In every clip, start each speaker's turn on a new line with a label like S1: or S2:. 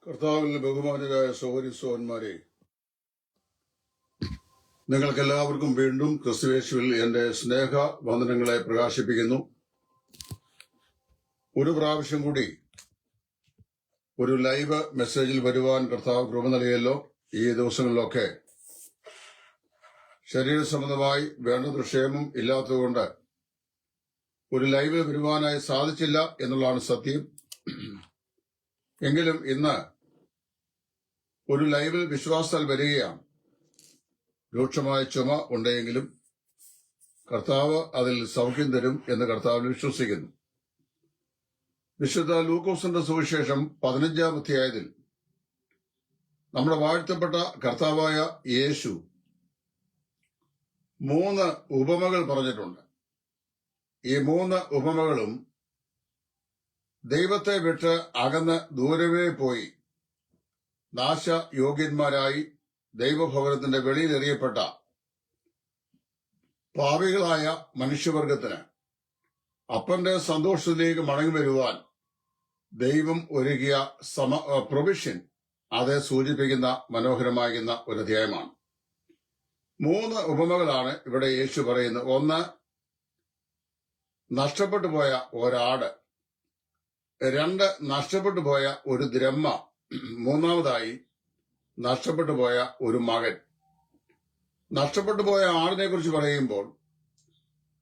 S1: കർത്താവിൽ ബഹുമാനരായ സഹോദരിമാരെ, നിങ്ങൾക്കെല്ലാവർക്കും വീണ്ടും ക്രിസ്തുയേശുവിൽ എന്റെ സ്നേഹ വന്ദനങ്ങളെ പ്രകാശിപ്പിക്കുന്നു. ഒരു പ്രാവശ്യം കൂടി ഒരു ലൈവ് മെസ്സേജിൽ വരുവാൻ കർത്താവ് കൃപ നൽകിയല്ലോ. ഈ ദിവസങ്ങളിലൊക്കെ ശരീര സംബന്ധമായി വേണ്ടത്ര ക്ഷേമം ഇല്ലാത്തതുകൊണ്ട് ഒരു ലൈവിൽ വരുവാനായി സാധിച്ചില്ല എന്നുള്ളതാണ് സത്യം. എങ്കിലും ഇന്ന് ഒരു ലൈവിൽ വിശ്വാസത്താൽ വരികയാണ്. രൂക്ഷമായ ചുമ ഉണ്ടെങ്കിലും കർത്താവ് അതിൽ സൗഖ്യം തരും എന്ന് കർത്താവിൽ വിശ്വസിക്കുന്നു. വിശുദ്ധ ലൂക്കോസിന്റെ സുവിശേഷം 15-ാം അധ്യായത്തിൽ നമ്മുടെ വാഴ്ത്തപ്പെട്ട കർത്താവായ യേശു 3 ഉപമകൾ പറഞ്ഞിട്ടുണ്ട്. ഈ 3 ഉപമകളും ദൈവത്തെ വിട്ട് അകന്ന് ദൂരവേ പോയി നാശയോഗ്യന്മാരായി ദൈവഭവനത്തിന്റെ വെളിയിലെറിയപ്പെട്ട പാപികളായ മനുഷ്യവർഗത്തിന് അപ്പന്റെ സന്തോഷത്തിലേക്ക് മടങ്ങി വരുവാൻ ദൈവം ഒരുക്കിയ പ്രൊവിഷൻ അത് സൂചിപ്പിക്കുന്ന മനോഹരമാകുന്ന ഒരു അധ്യായമാണ്. 3 ഉപമകളാണ് ഇവിടെ യേശു പറയുന്നത്. ഒന്ന്, നഷ്ടപ്പെട്ടു പോയ ഒരാട്. 2, നഷ്ടപ്പെട്ടു പോയ ഒരു ദ്രഹ്മ. 3-ാമതായി നഷ്ടപ്പെട്ടു പോയ ഒരു മകൻ. നഷ്ടപ്പെട്ടു പോയ ആടിനെ കുറിച്ച് പറയുമ്പോൾ,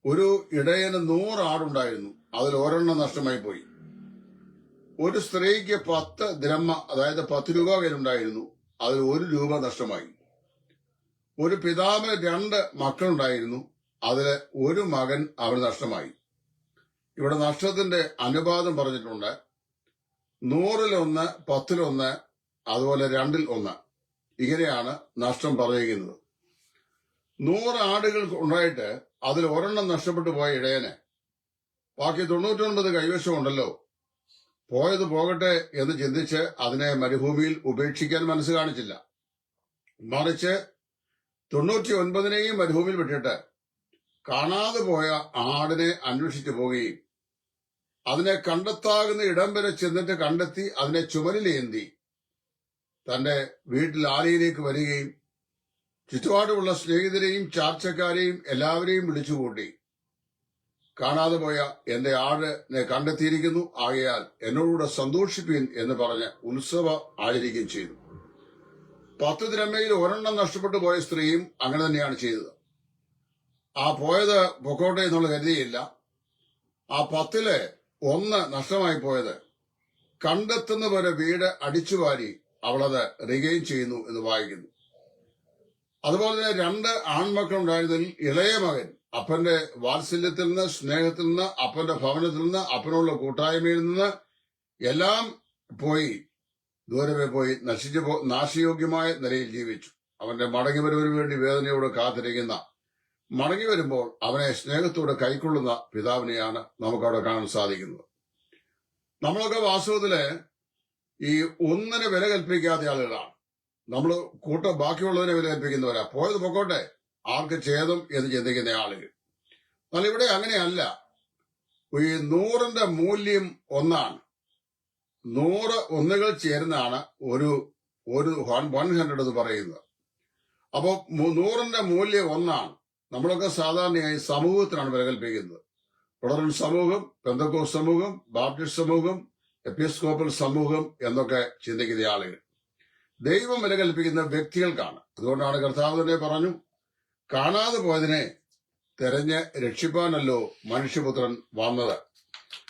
S1: ഒരു ഇടയന് 100 ആടുണ്ടായിരുന്നു, അതിൽ 1 നഷ്ടമായി പോയി. ഒരു സ്ത്രീക്ക് 10 ദ്രഹ്മ, അതായത് 10 രൂപ കയ്യിലുണ്ടായിരുന്നു, അതിൽ 1 രൂപ നഷ്ടമായി. ഒരു പിതാവിന് 2 മക്കളുണ്ടായിരുന്നു, അതില് 1 മകൻ അവന് നഷ്ടമായി. ഇവിടെ നഷ്ടത്തിന്റെ അനുപാതം പറഞ്ഞിട്ടുണ്ട്. 100-ൽ 1, 10-ൽ 1, അതുപോലെ 2-ൽ 1. ഇങ്ങനെയാണ് നഷ്ടം പറയുന്നത്. 100 ആടുകൾ ഉണ്ടായിട്ട് അതിൽ 1 നഷ്ടപ്പെട്ടു പോയ ഇടയന് ബാക്കി 99 കൈവശമുണ്ടല്ലോ, പോയത് പോകട്ടെ എന്ന് ചിന്തിച്ച് അതിനെ മരുഭൂമിയിൽ ഉപേക്ഷിക്കാൻ മനസ്സ് കാണിച്ചില്ല. മറിച്ച് 99-നെയും മരുഭൂമിയിൽ വിട്ടിട്ട് കാണാതെ പോയ ആടിനെ അന്വേഷിച്ചു പോവുകയും അതിനെ കണ്ടെത്താകുന്ന ഇടം വരെ ചെന്നിട്ട് കണ്ടെത്തി അതിനെ ചുമലിലേന്തി തന്റെ വീട്ടിൽ ആലയിലേക്ക് വരികയും ചുറ്റുപാടുമുള്ള സ്നേഹിതരെയും ചാർച്ചക്കാരെയും എല്ലാവരെയും വിളിച്ചുകൂട്ടി, കാണാതെ പോയ എന്റെ ആടിനെ കണ്ടെത്തിയിരിക്കുന്നു, ആകയാൽ എന്നോടുകൂടെ സന്തോഷിപ്പീൻ എന്ന് പറഞ്ഞ് ഉത്സവം ആചരിക്കുകയും ചെയ്തു. 10 ദ്രഹ്മയിൽ 1 നഷ്ടപ്പെട്ടു പോയ സ്ത്രീയും അങ്ങനെ തന്നെയാണ് ചെയ്തത്. ആ പോയത് പൊക്കോട്ടെ എന്നുള്ള കരുതിയില്ല. ആ 10-ല് 1 നഷ്ടമായി പോയത് കണ്ടെത്തുന്നവരെ വീട് അടിച്ചുവാരി അവളത് റിഗെയിൻ ചെയ്യുന്നു എന്ന് വായിക്കുന്നു. അതുപോലെ തന്നെ 2 ആൺമക്കളുണ്ടായിരുന്നതിൽ ഇളയ മകൻ അപ്പന്റെ വാത്സല്യത്തിൽ നിന്ന്, സ്നേഹത്തിൽ നിന്ന്, അപ്പന്റെ ഭവനത്തിൽ നിന്ന്, അപ്പനുള്ള കൂട്ടായ്മയിൽ നിന്ന് എല്ലാം പോയി ദൂരമേ പോയി നാശയോഗ്യമായ നിലയിൽ ജീവിച്ചു. അവന്റെ മടങ്ങിവരവിന് വേണ്ടി വേദനയോട് കാത്തിരിക്കുന്ന, മടങ്ങി വരുമ്പോൾ അവനെ സ്നേഹത്തോടെ കൈക്കൊള്ളുന്ന പിതാവിനെയാണ് നമുക്കവിടെ കാണാൻ സാധിക്കുന്നത്. നമ്മളൊക്കെ വാസ്തവത്തില് ഈ ഒന്നിനെ വില കൽപ്പിക്കാത്ത ആളുകളാണ്. നമ്മൾ ബാക്കിയുള്ളവരെ വില കൽപ്പിക്കുന്നവരാ. പോയത് പൊക്കോട്ടെ, ആർക്ക് ഛേദം എന്ന് ചിന്തിക്കുന്ന ആളുകൾ. എന്നാൽ ഇവിടെ അങ്ങനെയല്ല. ഈ 100-ന്റെ മൂല്യം 1 100 ഒന്നുകൾ ചേരുന്നതാണ് ഒരു 100 എന്ന് പറയുന്നത്. അപ്പോ 100-ന്റെ മൂല്യം 1. നമ്മളൊക്കെ സാധാരണയായി സമൂഹത്തിനാണ് വില കൽപ്പിക്കുന്നത്. പ്രൊട്ടസ്റ്റന്റ് സമൂഹം, പെന്തക്കോസ്ത് സമൂഹം, ബാപ്റ്റിസ്റ്റ് സമൂഹം, എപ്പിസ്കോപ്പൽ സമൂഹം എന്നൊക്കെ ചിന്തിക്കുന്ന ആളുകൾ. ദൈവം വില കൽപ്പിക്കുന്ന വ്യക്തികൾക്കാണ്. അതുകൊണ്ടാണ് കർത്താവ് തന്നെ പറഞ്ഞു, കാണാതെ പോയതിനെ തെരഞ്ഞ് രക്ഷിപ്പാനല്ലോ മനുഷ്യപുത്രൻ വന്നത്.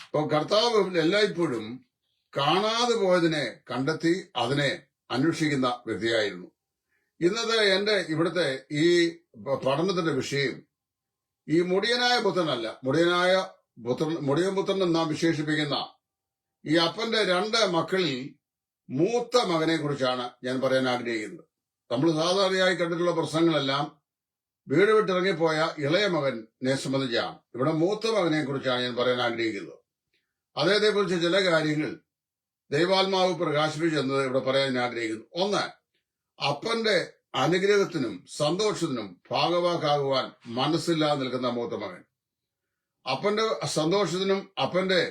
S1: അപ്പൊ കർത്താവ് എല്ലായ്പ്പോഴും കാണാതെ പോയതിനെ കണ്ടെത്തി അതിനെ അന്വേഷിക്കുന്ന വ്യക്തിയായിരുന്നു. ഇന്നത്തെ എന്റെ ഇവിടുത്തെ ഈ പഠനത്തിന്റെ വിഷയം ഈ മുടിയനായ പുത്രനല്ല, മുടിയൻ പുത്രൻ നാം വിശേഷിപ്പിക്കുന്ന ഈ അപ്പന്റെ 2 മക്കളിൽ മൂത്ത മകനെ കുറിച്ചാണ് ഞാൻ പറയാൻ ആഗ്രഹിക്കുന്നത്. നമ്മൾ സാധാരണയായി കണ്ടിട്ടുള്ള പ്രശ്നങ്ങളെല്ലാം വീട് വിട്ടിറങ്ങിപ്പോയ ഇളയ മകനെ സംബന്ധിച്ചാണ്. ഇവിടെ മൂത്ത മകനെ കുറിച്ചാണ് ഞാൻ പറയാൻ ആഗ്രഹിക്കുന്നത്. അദ്ദേഹത്തെ കുറിച്ച് ചില കാര്യങ്ങൾ ദൈവാത്മാവ് പ്രകാശിപ്പിച്ചെന്നത് ഇവിടെ പറയാൻ ആഗ്രഹിക്കുന്നു. 1, അപ്പന്റെ അനുഗ്രഹത്തിനും സന്തോഷത്തിനും ഭാഗവാക്കാകുവാൻ മനസ്സില്ലാതെ നിൽക്കുന്ന മൂത്ത മകൻ. അപ്പന്റെ സന്തോഷത്തിനും അപ്പന്റെ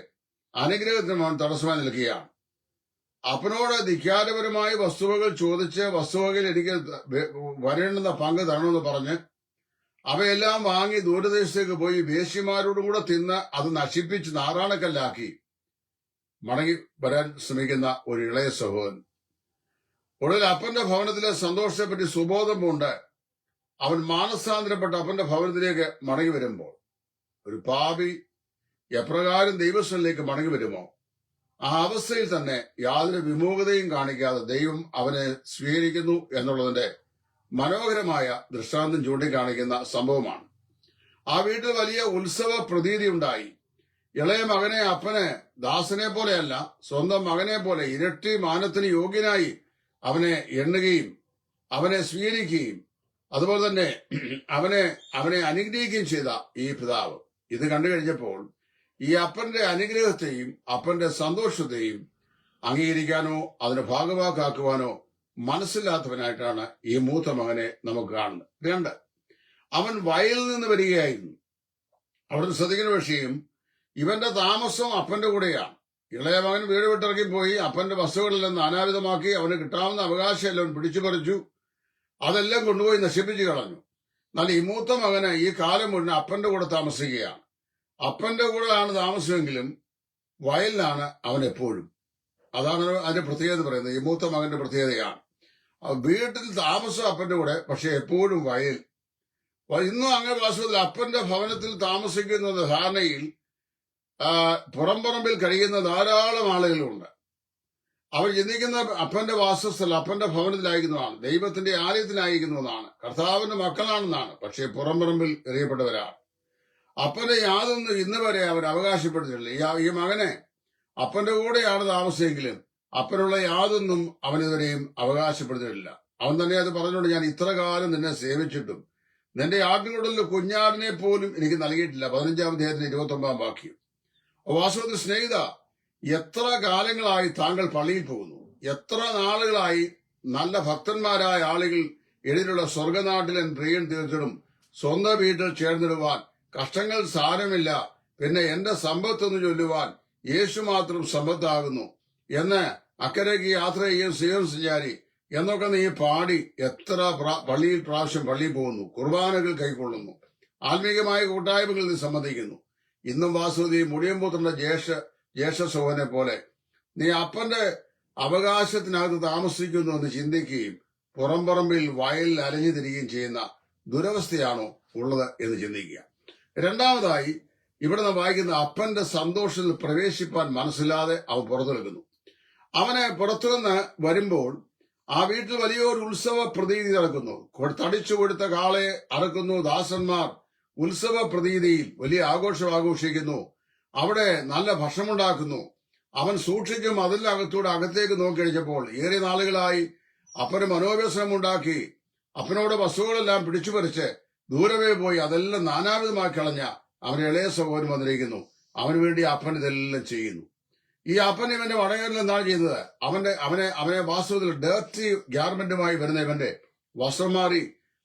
S1: അനുഗ്രഹത്തിനും അവൻ തടസ്സമായി നിൽക്കുകയാണ്. അപ്പനോട് ധിക്കാരപരമായ വസ്തുവകൾ ചോദിച്ച് വസ്തുവകയിൽ എനിക്ക് വരേണ്ടുന്ന പങ്ക് തരണമെന്ന് പറഞ്ഞ് അവയെല്ലാം വാങ്ങി ദൂരദേശത്തേക്ക് പോയി വേശ്യമാരോടും കൂടെ തിന്ന് അത് നശിപ്പിച്ച് നാറാണക്കല്ലാക്കി മടങ്ങി വരാൻ ശ്രമിക്കുന്ന ഒരു ഇളയ സഹോദരൻ. ഒടുവിൽ അപ്പന്റെ ഭവനത്തിലെ സന്തോഷത്തെപ്പറ്റി സുബോധം കൊണ്ട് അവൻ മാനസാന്തരപ്പെട്ട അപ്പന്റെ ഭവനത്തിലേക്ക് മടങ്ങി വരുമ്പോൾ ഒരു പാപി എപ്രകാരം ദൈവസ്ഥനിലേക്ക് മടങ്ങി വരുമോ ആ അവസ്ഥയിൽ തന്നെ യാതൊരു വിമുഖതയും കാണിക്കാതെ ദൈവം അവനെ സ്വീകരിക്കുന്നു എന്നുള്ളതിന്റെ മനോഹരമായ ദൃഷ്ടാന്തം ചൂണ്ടിക്കാണിക്കുന്ന സംഭവമാണ്. ആ വീട്ടിൽ വലിയ ഉത്സവ പ്രതീതി ഉണ്ടായി. ഇളയ മകനെ അപ്പന് ദാസനെ പോലെയല്ല, സ്വന്തം മകനെ പോലെ ഇരട്ടി മാനത്തിന് യോഗ്യനായി അവനെ എണ്ണുകയും അവനെ സ്വീകരിക്കുകയും അതുപോലെ തന്നെ അവനെ അനുഗ്രഹിക്കുകയും ചെയ്ത ഈ പിതാവ് ഇത് കണ്ടു കഴിഞ്ഞപ്പോൾ ഈ അപ്പന്റെ അനുഗ്രഹത്തെയും അപ്പന്റെ സന്തോഷത്തെയും അംഗീകരിക്കാനോ അതിന് ഭാഗവാക്കാക്കുവാനോ മനസ്സില്ലാത്തവനായിട്ടാണ് ഈ മൂത്ത മകനെ നമുക്ക് കാണുന്നത്. 2, അവൻ വയലിൽ നിന്ന് വരികയായിരുന്നു. അവിടുന്ന് ശ്രദ്ധിക്കുന്ന വിഷയം ഇവന്റെ താമസം അപ്പന്റെ കൂടെയാണ്. ഇളയ മകൻ വീട് വിട്ടിറക്കി പോയി അപ്പന്റെ വസ്തുക്കളെല്ലാം നാനാവിധമാക്കി അവന് കിട്ടാവുന്ന അവകാശമെല്ലാം പിടിച്ചു പറിച്ചു, അതെല്ലാം കൊണ്ടുപോയി നശിപ്പിച്ചു കളഞ്ഞു. എന്നാൽ ഈ മൂത്ത മകന് ഈ കാലം മുഴുവൻ അപ്പന്റെ കൂടെ താമസിക്കുകയാണ്. അപ്പന്റെ കൂടെയാണ് താമസമെങ്കിലും വയലിലാണ് അവൻ എപ്പോഴും. അതാണ് അതിന്റെ പ്രത്യേകത പറയുന്നത്. ഈ മൂത്ത മകന്റെ പ്രത്യേകതയാണ്. വീട്ടിൽ താമസം അപ്പന്റെ കൂടെ, പക്ഷെ എപ്പോഴും വയൽ. ഇന്നും അങ്ങനെ വാസ്തവത്തിൽ അപ്പന്റെ ഭവനത്തിൽ താമസിക്കുന്ന ധാരണയിൽ പുറംപറമ്പിൽ കഴിയുന്ന ധാരാളം ആളുകളുണ്ട്. അവർ ചിന്തിക്കുന്ന അപ്പന്റെ വാസസ്ഥലം അപ്പന്റെ ഭവനത്തിലായിരിക്കുന്നതാണ്, ദൈവത്തിന്റെ ആലയത്തിലായിരിക്കുന്നതാണ്, കർത്താവിന്റെ മക്കളാണെന്നാണ്. പക്ഷെ പുറംപറമ്പിൽ എറിയപ്പെട്ടവരാണ്. അപ്പന്റെ യാതൊന്നും ഇന്ന് വരെ അവർ അവകാശപ്പെടുന്നില്ല. ഈ മകനെ അപ്പന്റെ കൂടെയാണ് താമസിച്ചെങ്കിലും അപ്പനുള്ള യാതൊന്നും അവനിതുവരെയും അവകാശപ്പെടുന്നില്ല. അവൻ തന്നെ അത് പറഞ്ഞുകൊണ്ട് ഞാൻ ഇത്ര കാലം നിന്നെ സേവിച്ചിട്ടും നിന്റെ ആട്ടിനുടലിൽ കുഞ്ഞാടിനെ പോലും എനിക്ക് നൽകിയിട്ടില്ല. 15-ാം അധ്യായത്തിന് 29-ാം വാക്യം. വാസ്തവത്തിൽ സ്നേഹിത, എത്ര കാലങ്ങളായി താങ്കൾ പള്ളിയിൽ പോകുന്നു? എത്ര നാളുകളായി നല്ല ഭക്തന്മാരായ ആളുകൾ എഴുതിയുള്ള സ്വർഗനാട്ടിലൻ പ്രിയൻ തീർച്ചിടും സ്വന്തം വീട്ടിൽ ചേർന്നിടുവാൻ കഷ്ടങ്ങൾ സാരമില്ല, പിന്നെ എന്റെ സമ്പത്തെന്ന് ചൊല്ലുവാൻ യേശു മാത്രം സമ്പത്താകുന്നു എന്ന് അക്കരയ്ക്ക് യാത്ര ചെയ്യും സിയോൻ സഞ്ചാരി എന്നൊക്കെ നീ പാടി എത്ര പ്രാവശ്യം പള്ളിയിൽ പോകുന്നു, കുർബാനകൾ കൈക്കൊള്ളുന്നു, ആത്മീകമായ കൂട്ടായ്മകളിൽ നീ സംബന്ധിക്കുന്നു. ഇന്നും വാസുതി മുടിയമ്പൂത്രന്റെ ജ്യേഷ്ഠ സഹോദരനെ പോലെ നീ അപ്പന്റെ അവകാശത്തിനകത്ത് താമസിക്കുന്നു എന്ന് ചിന്തിക്കുകയും പുറംപറമ്പിൽ വയലിൽ അലഞ്ഞു തിരികുകയും ചെയ്യുന്ന ദുരവസ്ഥയാണോ ഉള്ളത് എന്ന് ചിന്തിക്കുക. 2, ഇവിടെ നാം വായിക്കുന്ന അപ്പന്റെ സന്തോഷത്തിൽ പ്രവേശിപ്പാൻ മനസ്സില്ലാതെ അവൻ പുറത്തു നിൽക്കുന്നു. അവനെ പുറത്തുനിന്ന് വരുമ്പോൾ ആ വീട്ടിൽ വലിയൊരു ഉത്സവ പ്രതീതി നടക്കുന്നു. തടിച്ചു കൊടുത്ത കാളെ അറക്കുന്നു. ദാസന്മാർ ഉത്സവ പ്രതീതിയിൽ വലിയ ആഘോഷം ആഘോഷിക്കുന്നു. അവിടെ നല്ല ഭക്ഷണമുണ്ടാക്കുന്നു. അവൻ സൂക്ഷിച്ചും അതിലകത്തൂടെ അകത്തേക്ക് നോക്കിയടിച്ചപ്പോൾ ഏറെ നാളുകളായി അപ്പന് മനോവ്യസനമുണ്ടാക്കി അപ്പനോട് വസ്തുക്കളെല്ലാം പിടിച്ചുപറിച്ച് ദൂരമേ പോയി അതെല്ലാം നാനാവിധമാക്കി കളഞ്ഞ അവന്റെ ഇളയ സഹോദരൻ വന്നിരിക്കുന്നു. അവന് വേണ്ടി അപ്പൻ ഇതെല്ലാം ചെയ്യുന്നു. ഈ അപ്പൻ ഇവന്റെ വടകരയിൽ എന്താണ് ചെയ്യുന്നത്? അവനെ വാസ്തവത്തിൽ ഡേർട്ടി ഗാർമെന്റുമായി വരുന്ന ഇവന്റെ വസ്ത്രം മാറി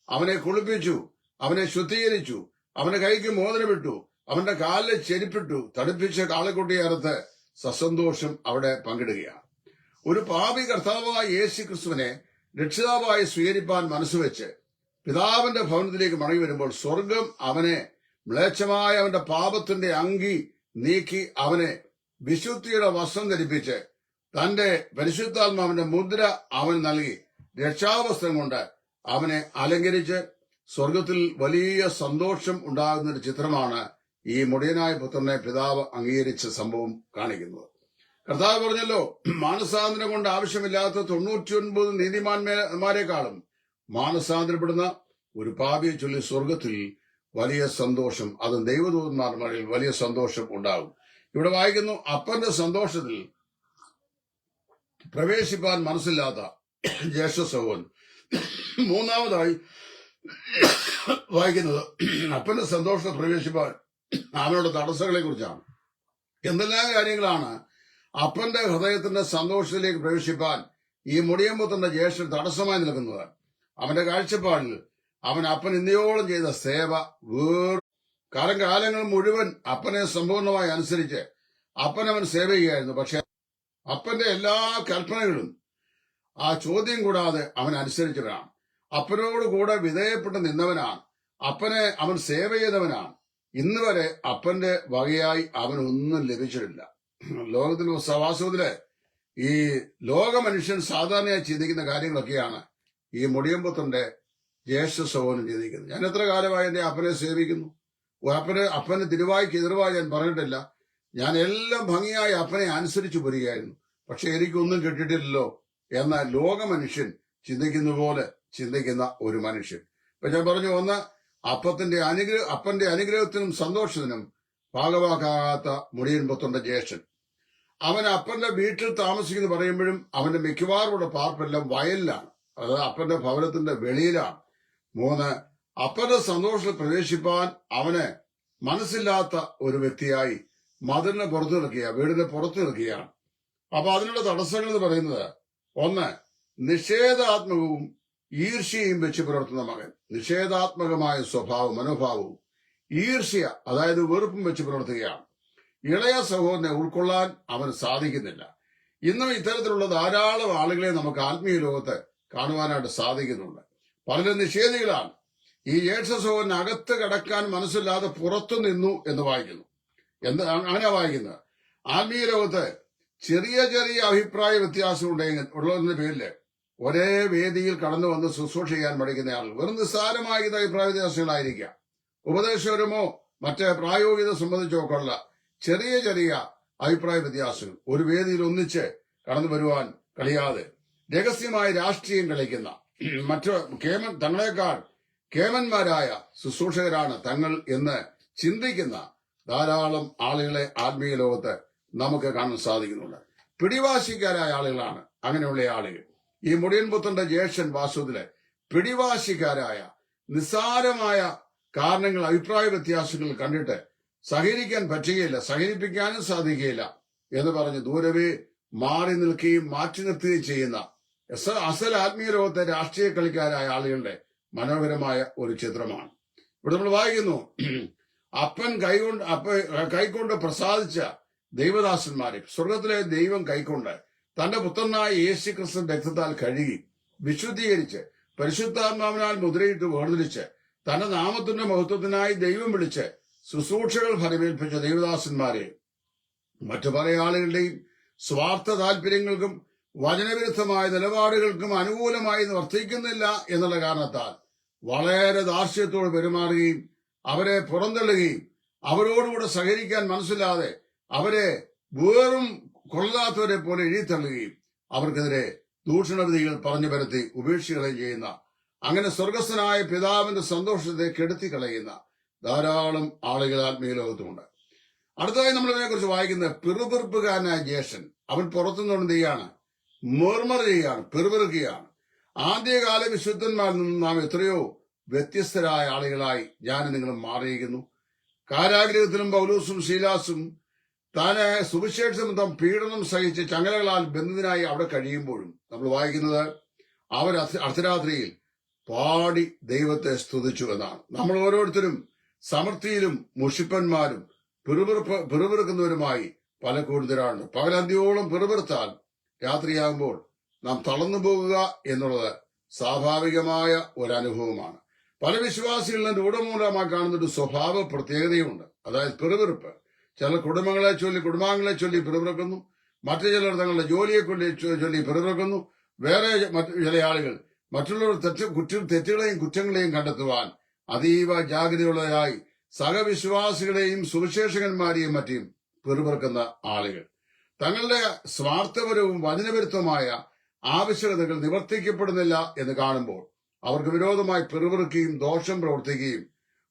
S1: അവനെ കുളിപ്പിച്ചു, അവനെ ശുദ്ധീകരിച്ചു, അവന്റെ കൈക്ക് മോതിരമിട്ടു, അവന്റെ കാലിൽ ചെരിപ്പിട്ടു, തടിപ്പിച്ച കാളക്കുട്ടിയെ അറുത്ത് സസന്തോഷം അവിടെ പങ്കിടുകയാണ്. ഒരു പാപി കർത്താവായ യേശു ക്രിസ്തുവിനെ രക്ഷിതാവായി സ്വീകരിപ്പാൻ മനസ്സുവെച്ച് പിതാവിന്റെ ഭവനത്തിലേക്ക് മടങ്ങി വരുമ്പോൾ സ്വർഗം അവനെ മ്ലേച്ഛമായ അവന്റെ പാപത്തിന്റെ അങ്കി നീക്കി അവനെ വിശുദ്ധിയുടെ വസ്ത്രം ധരിപ്പിച്ച് തന്റെ പരിശുദ്ധാത്മാവിന്റെ മുദ്ര അവൻ നൽകി രക്ഷാവസ്ത്രം കൊണ്ട് അവനെ അലങ്കരിച്ച് സ്വർഗത്തിൽ വലിയ സന്തോഷം ഉണ്ടാകുന്ന ഒരു ചിത്രമാണ് ഈ മുടിയനായ പുത്രനെ പിതാവ് അംഗീകരിച്ച സംഭവം കാണിക്കുന്നത്. കർത്താവ് പറഞ്ഞല്ലോ, മാനസാന്തരം കൊണ്ട് ആവശ്യമില്ലാത്ത 99 നീതിമാന്മാരെക്കാളും മാനസാന്തരപ്പെടുന്ന ഒരു പാപിയെ ചൊല്ലി സ്വർഗത്തിൽ വലിയ സന്തോഷം, അതും ദൈവദൂതന്മാരുടെ വലിയ സന്തോഷം ഉണ്ടാകും. ഇവിടെ വായിക്കുന്നു, അപ്പന്റെ സന്തോഷത്തിൽ പ്രവേശിപ്പാൻ മനസ്സില്ലാത്ത ജ്യേഷ്ഠ സഹോദരൻ. 3 വായിക്കുന്നത് അപ്പന്റെ സന്തോഷത്തിൽ പ്രവേശിപ്പാൻ അവനോട് തടസ്സങ്ങളെ കുറിച്ചാണ്. എന്തെല്ലാം കാര്യങ്ങളാണ് അപ്പന്റെ ഹൃദയത്തിന്റെ സന്തോഷത്തിലേക്ക് പ്രവേശിപ്പാൻ ഈ മുടിയമ്പുത്രന്റെ ജ്യേഷ്ഠൻ തടസ്സമായി നിൽക്കുന്നത്? അവന്റെ കാഴ്ചപ്പാടിൽ അപ്പൻ ഇന്നയോളം ചെയ്ത സേവ കാലങ്ങൾ മുഴുവൻ അപ്പനെ സമ്പൂർണമായി അനുസരിച്ച് അവൻ സേവ ചെയ്യുകയായിരുന്നു. പക്ഷെ അപ്പന്റെ എല്ലാ കൽപ്പനകളും ആ ചോദ്യം കൂടാതെ അവൻ അനുസരിച്ചവനാണ്. അപ്പനോട് കൂടെ വിധേയപ്പെട്ട് നിന്നവനാണ്. അപ്പനെ അവൻ സേവ ചെയ്തവനാണ്. ഇന്ന് വരെ അപ്പന്റെ വകയായി അവനൊന്നും ലഭിച്ചിട്ടില്ല. ലോകത്തിൽ വാസ്തവത്തില് ഈ ലോക മനുഷ്യൻ സാധാരണയായി ചിന്തിക്കുന്ന കാര്യങ്ങളൊക്കെയാണ് ഈ മുടിയമ്പത്തിന്റെ ജ്യേഷ്ഠ സഹോദരൻ ചിന്തിക്കുന്നത്. ഞാൻ എത്ര കാലമായി എന്റെ അപ്പനെ സേവിക്കുന്നു, അപ്പന് തിരുവായ്ക്ക് എതിർവായി ഞാൻ പറഞ്ഞിട്ടില്ല. ഞാൻ എല്ലാം ഭംഗിയായി അപ്പനെ അനുസരിച്ചു വരികയായിരുന്നു. പക്ഷെ എനിക്കൊന്നും കിട്ടിയിട്ടില്ലല്ലോ എന്ന ലോക മനുഷ്യൻ ചിന്തിക്കുന്ന പോലെ ചിന്തിക്കുന്ന ഒരു മനുഷ്യൻ. ഇപ്പൊ ഞാൻ പറഞ്ഞു, ഒന്ന് അപ്പന്റെ അനുഗ്രഹത്തിനും സന്തോഷത്തിനും ഭാഗമാക്കാത്ത മുടിയൻപുത്രന്റെ ജ്യേഷ്ഠൻ. അവൻ അപ്പന്റെ വീട്ടിൽ താമസിക്കുന്നു പറയുമ്പോഴും അവന്റെ മിക്കവാറും പാർപ്പെല്ലാം വയലിലാണ്, അതായത് അപ്പന്റെ ഭവനത്തിന്റെ വെളിയിലാണ്. 3, അപ്പന്റെ സന്തോഷത്തിൽ പ്രവേശിപ്പാൻ അവന് മനസ്സില്ലാത്ത ഒരു വ്യക്തിയായി മതിലിനെ പുറത്തു നിൽക്കുക, വീടിനെ പുറത്തു നിൽക്കുകയാണ്. അപ്പൊ അതിനുള്ള തടസ്സങ്ങൾ എന്ന് പറയുന്നത്, 1, നിഷേധാത്മകവും ഈർഷ്യയും വെച്ച് പുലർത്തുന്ന മകൻ. നിഷേധാത്മകമായ മനോഭാവവും ഈർഷ്യ, അതായത് വെറുപ്പും വെച്ച് പുലർത്തുകയാണ്. ഇളയ സഹോദരനെ ഉൾക്കൊള്ളാൻ അവന് സാധിക്കുന്നില്ല. ഇന്നും ഇത്തരത്തിലുള്ള ധാരാളം ആളുകളെ നമുക്ക് ആത്മീയ ലോകത്ത് കാണുവാനായിട്ട് സാധിക്കുന്നുണ്ട്. പലരും നിഷേധികളാണ്. ഈ ജ്യേഷ്ഠ സഹോദരൻ അകത്ത് കടക്കാൻ മനസ്സില്ലാതെ പുറത്തു നിന്നു എന്ന് വായിക്കുന്നു. അങ്ങനെ വായിക്കുന്നത് ആത്മീയ ലോകത്ത് ചെറിയ ചെറിയ അഭിപ്രായ വ്യത്യാസം ഉള്ളതിന്റെ പേരില് ഒരേ വേദിയിൽ കടന്നു വന്ന് ശുശ്രൂഷ ചെയ്യാൻ പഠിക്കുന്ന ആളുകൾ വെറും നിസ്സാരമായ അഭിപ്രായ വ്യത്യാസങ്ങളായിരിക്കാം. ഉപദേശപരമോ മറ്റേ പ്രായോഗികത സംബന്ധിച്ചോ ഒക്കെ ഉള്ള ചെറിയ ചെറിയ അഭിപ്രായ വ്യത്യാസങ്ങൾ ഒരു വേദിയിൽ ഒന്നിച്ച് കടന്നു വരുവാൻ കഴിയാതെ രഹസ്യമായ രാഷ്ട്രീയം കളിക്കുന്ന തങ്ങളെക്കാൾ കേമന്മാരായ ശുശ്രൂഷകരാണ് തങ്ങൾ എന്ന് ചിന്തിക്കുന്ന ധാരാളം ആളുകളെ ആത്മീയ ലോകത്ത് നമുക്ക് കാണാൻ സാധിക്കുന്നുണ്ട്. പിടിവാശിക്കാരായ ആളുകളാണ് അങ്ങനെയുള്ള ആളുകൾ. ഈ മുടിയൻപുത്രന്റെ ജ്യേഷ്ഠൻ വാസ്തവത്തില് പിടിവാശിക്കാരായ നിസ്സാരമായ കാരണങ്ങൾ, അഭിപ്രായ വ്യത്യാസങ്ങൾ കണ്ടിട്ട് സഹകരിക്കാൻ പറ്റുകയില്ല, സഹകരിപ്പിക്കാനും സാധിക്കുകയില്ല എന്ന് പറഞ്ഞ് ദൂരവേ മാറി നിൽക്കുകയും മാറ്റി നിർത്തുകയും ചെയ്യുന്ന അസൽ ആത്മീയ ലോകത്തെ രാഷ്ട്രീയ കളിക്കാരായ ആളുകളുടെ മനോഹരമായ ഒരു ചിത്രമാണ് ഇവിടെ നമ്മൾ വായിക്കുന്നു. അപ്പൻ കൈകൊണ്ട് പ്രസാദിച്ച ദൈവദാസന്മാരെ സ്വർഗത്തിലെ ദൈവം കൈക്കൊണ്ട് തന്റെ പുത്രനായ യേശു ക്രിസ്തു രക്തത്താൽ കഴുകി വിശുദ്ധീകരിച്ച് പരിശുദ്ധാത്മാവിനാൽ മുദ്രയിട്ട് വേർതിരിച്ച് തന്റെ നാമത്തിന്റെ മഹത്വത്തിനായി ദൈവം വിളിച്ച് ശുശ്രൂഷകൾ ഫലമേൽപ്പിച്ച ദൈവദാസന്മാരെ മറ്റു പല ആളുകളുടെയും സ്വാർത്ഥ താല്പര്യങ്ങൾക്കും വചനവിരുദ്ധമായ നിലപാടുകൾക്കും അനുകൂലമായി വർത്തിക്കുന്നില്ല എന്നുള്ള കാരണത്താൽ വളരെ ദാർഷ്ട്യത്തോട് പെരുമാറുകയും അവരെ പുറന്തള്ളുകയും അവരോടുകൂടെ സഹകരിക്കാൻ മനസ്സില്ലാതെ അവരെ വേറും കൊള്ളാത്തവരെ പോലെ എഴുതിത്തള്ളുകയും അവർക്കെതിരെ ദൂഷണവിധികൾ പറഞ്ഞു പരത്തി ഉപേക്ഷിക്കുകയും ചെയ്യുന്ന, അങ്ങനെ സ്വർഗസ്ഥനായ പിതാവിന്റെ സന്തോഷത്തെ കെടുത്തി കളയുന്ന ധാരാളം ആളുകൾ ആത്മീയ ലോകത്തുമുണ്ട്. അടുത്തതായി നമ്മൾ ഇതിനെക്കുറിച്ച് വായിക്കുന്നത് പിറുപിറുപ്പുകാരനായ ജ്യേഷ്ഠൻ. അവൻ പുറത്തുനിന്ന് എന്ത് ചെയ്യാണ്? മുർമർ ചെയ്യുകയാണ്, പിറുപിറുക്കുകയാണ്. ആദ്യകാല വിശുദ്ധന്മാരിൽ നിന്ന് നാം എത്രയോ വ്യത്യസ്തരായ ആളുകളായി ഞാനും നിങ്ങളും മാറിയിരിക്കുന്നു. കാരാഗ്രഹത്തിലും പൗലോസും ശീലാസും താന് സുവിശേഷനിമിത്തം പീഡനം സഹിച്ച് ചങ്ങലകളാൽ ബന്ധിതനായി അവിടെ കഴിയുമ്പോഴും നമ്മൾ വായിക്കുന്നത് അവർ അർദ്ധരാത്രിയിൽ പാടി ദൈവത്തെ സ്തുതിച്ചു എന്നാണ്. നമ്മൾ ഓരോരുത്തരും സമൃദ്ധിയിലും മുഷിപ്പന്മാരും പിറുപിറുക്കുന്നവരുമായി പല കൂടുതലാണ്. പകലന്തിയോളം പിറുപിറുത്താൽ രാത്രിയാകുമ്പോൾ നാം തളർന്നു പോകുക എന്നുള്ളത് സ്വാഭാവികമായ ഒരനുഭവമാണ്. പല വിശ്വാസികളിലും രൂഢമൂലമായി കാണുന്ന ഒരു സ്വഭാവ പ്രത്യേകതയുണ്ട്, അതായത് പിറുപിറുപ്പ്. ചിലർ കുടുംബാംഗങ്ങളെ ചൊല്ലി പിറുപിറുക്കുന്നു, മറ്റു ചിലർ തങ്ങളുടെ ജോലിയെ ചൊല്ലി പിറുപിറുക്കുന്നു. വേറെ ചില ആളുകൾ മറ്റുള്ളവർ തെറ്റുകളെയും കുറ്റങ്ങളെയും കണ്ടെത്തുവാൻ അതീവ ജാഗ്രതയുള്ളവരായി സഹവിശ്വാസികളെയും സുവിശേഷകന്മാരെയും മറ്റും പിറുപിറുക്കുന്ന ആളുകൾ തങ്ങളുടെ സ്വാർത്ഥപരവും വചനവിരുദ്ധമായ ആവശ്യകതകൾ നിവർത്തിക്കപ്പെടുന്നില്ല എന്ന് കാണുമ്പോൾ അവർക്ക് വിരോധമായി പിറുപിറുക്കുകയും ദോഷം പ്രവർത്തിക്കുകയും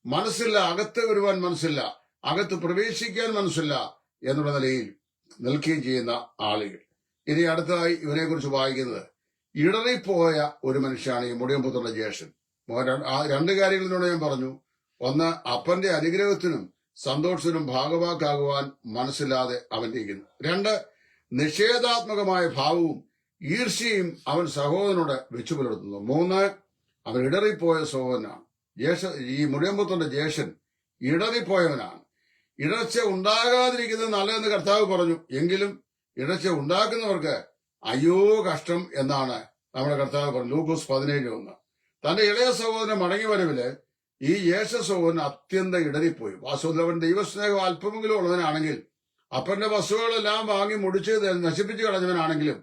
S1: മനസ്സില്ല, അകത്ത് വരുവാൻ മനസ്സില്ല, അകത്ത് പ്രവേശിക്കാൻ മനസ്സില്ല എന്നുള്ള നിലയിൽ നിൽക്കുകയും ചെയ്യുന്ന ആളുകൾ. ഇനി അടുത്തതായി ഇവരെ കുറിച്ച് വായിക്കുന്നത് ഇടറിപ്പോയ ഒരു മനുഷ്യനാണ് ഈ മുടിയമ്പുത്രന്റെ ജ്യേഷ്ഠൻ. രണ്ട് കാര്യങ്ങളിലൂടെ ഞാൻ പറഞ്ഞു. ഒന്ന്, അപ്പന്റെ അനുഗ്രഹത്തിനും സന്തോഷത്തിനും ഭാഗവാക്കാകുവാൻ മനസ്സില്ലാതെ അവൻ ഇരിക്കുന്നു. 2, നിഷേധാത്മകമായ ഭാവവും ഈർഷ്യയും അവൻ സഹോദരനോട് വെച്ചു പുലർത്തുന്നു. 3, അവൻ ഇടറിപ്പോയ സഹോദരനാണ്. ഈ മുടിയമ്പുത്രന്റെ ജ്യേഷ്ഠൻ ഇടറിപ്പോയവനാണ്. ഇടർച്ച ഉണ്ടാകാതിരിക്കുന്നത് നല്ലതെന്ന് കർത്താവ് പറഞ്ഞു. എങ്കിലും ഇടർച്ച ഉണ്ടാക്കുന്നവർക്ക് അയ്യോ കഷ്ടം എന്നാണ് നമ്മുടെ കർത്താവ് പറഞ്ഞു. ലൂക്കോസ് 17:1. തന്റെ ഇളയ സഹോദരൻ മടങ്ങി വരവില് ഈ ജ്യേഷ്ഠ സഹോദരൻ അത്യന്തം ഇടറിപ്പോയി. വാസ്തവത്തിൽ അവൻ ദൈവസ്നേഹം അല്പമെങ്കിലും ഉള്ളവനാണെങ്കിൽ, അപ്പന്റെ വസ്തുക്കളെല്ലാം വാങ്ങി മുടിച്ച് നശിപ്പിച്ചു കളഞ്ഞവനാണെങ്കിലും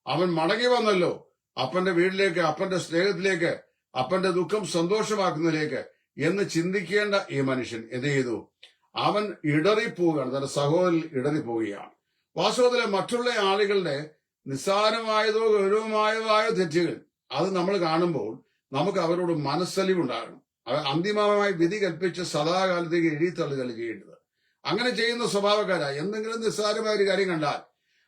S1: അവൻ മടങ്ങി വന്നല്ലോ അപ്പന്റെ വീട്ടിലേക്ക്, അപ്പന്റെ സ്നേഹത്തിലേക്ക്, അപ്പന്റെ ദുഃഖം സന്തോഷമാക്കുന്നതിലേക്ക് എന്ന് ചിന്തിക്കേണ്ട ഈ മനുഷ്യൻ എന്ത് ചെയ്തു? അവൻ ഇടറിപ്പോവുകയാണ്, തന്റെ സഹോദരൻ ഇടറിപ്പോവുകയാണ്. വാസ്തവത്തിലെ മറ്റുള്ള ആളുകളുടെ നിസ്സാരമായതോ ഗൗരവമായതായ തെറ്റുകൾ അത് നമ്മൾ കാണുമ്പോൾ നമുക്ക് അവരോട് മനസ്സലിവുണ്ടാകണം. അന്തിമമായി വിധി കൽപ്പിച്ച് സദാകാലത്തേക്ക് എഴുതിത്തള്ളുകയല്ല ചെയ്യേണ്ടത്. അങ്ങനെ ചെയ്യുന്ന സ്വഭാവക്കാരായി എന്തെങ്കിലും നിസ്സാരമായ ഒരു കാര്യം കണ്ടാൽ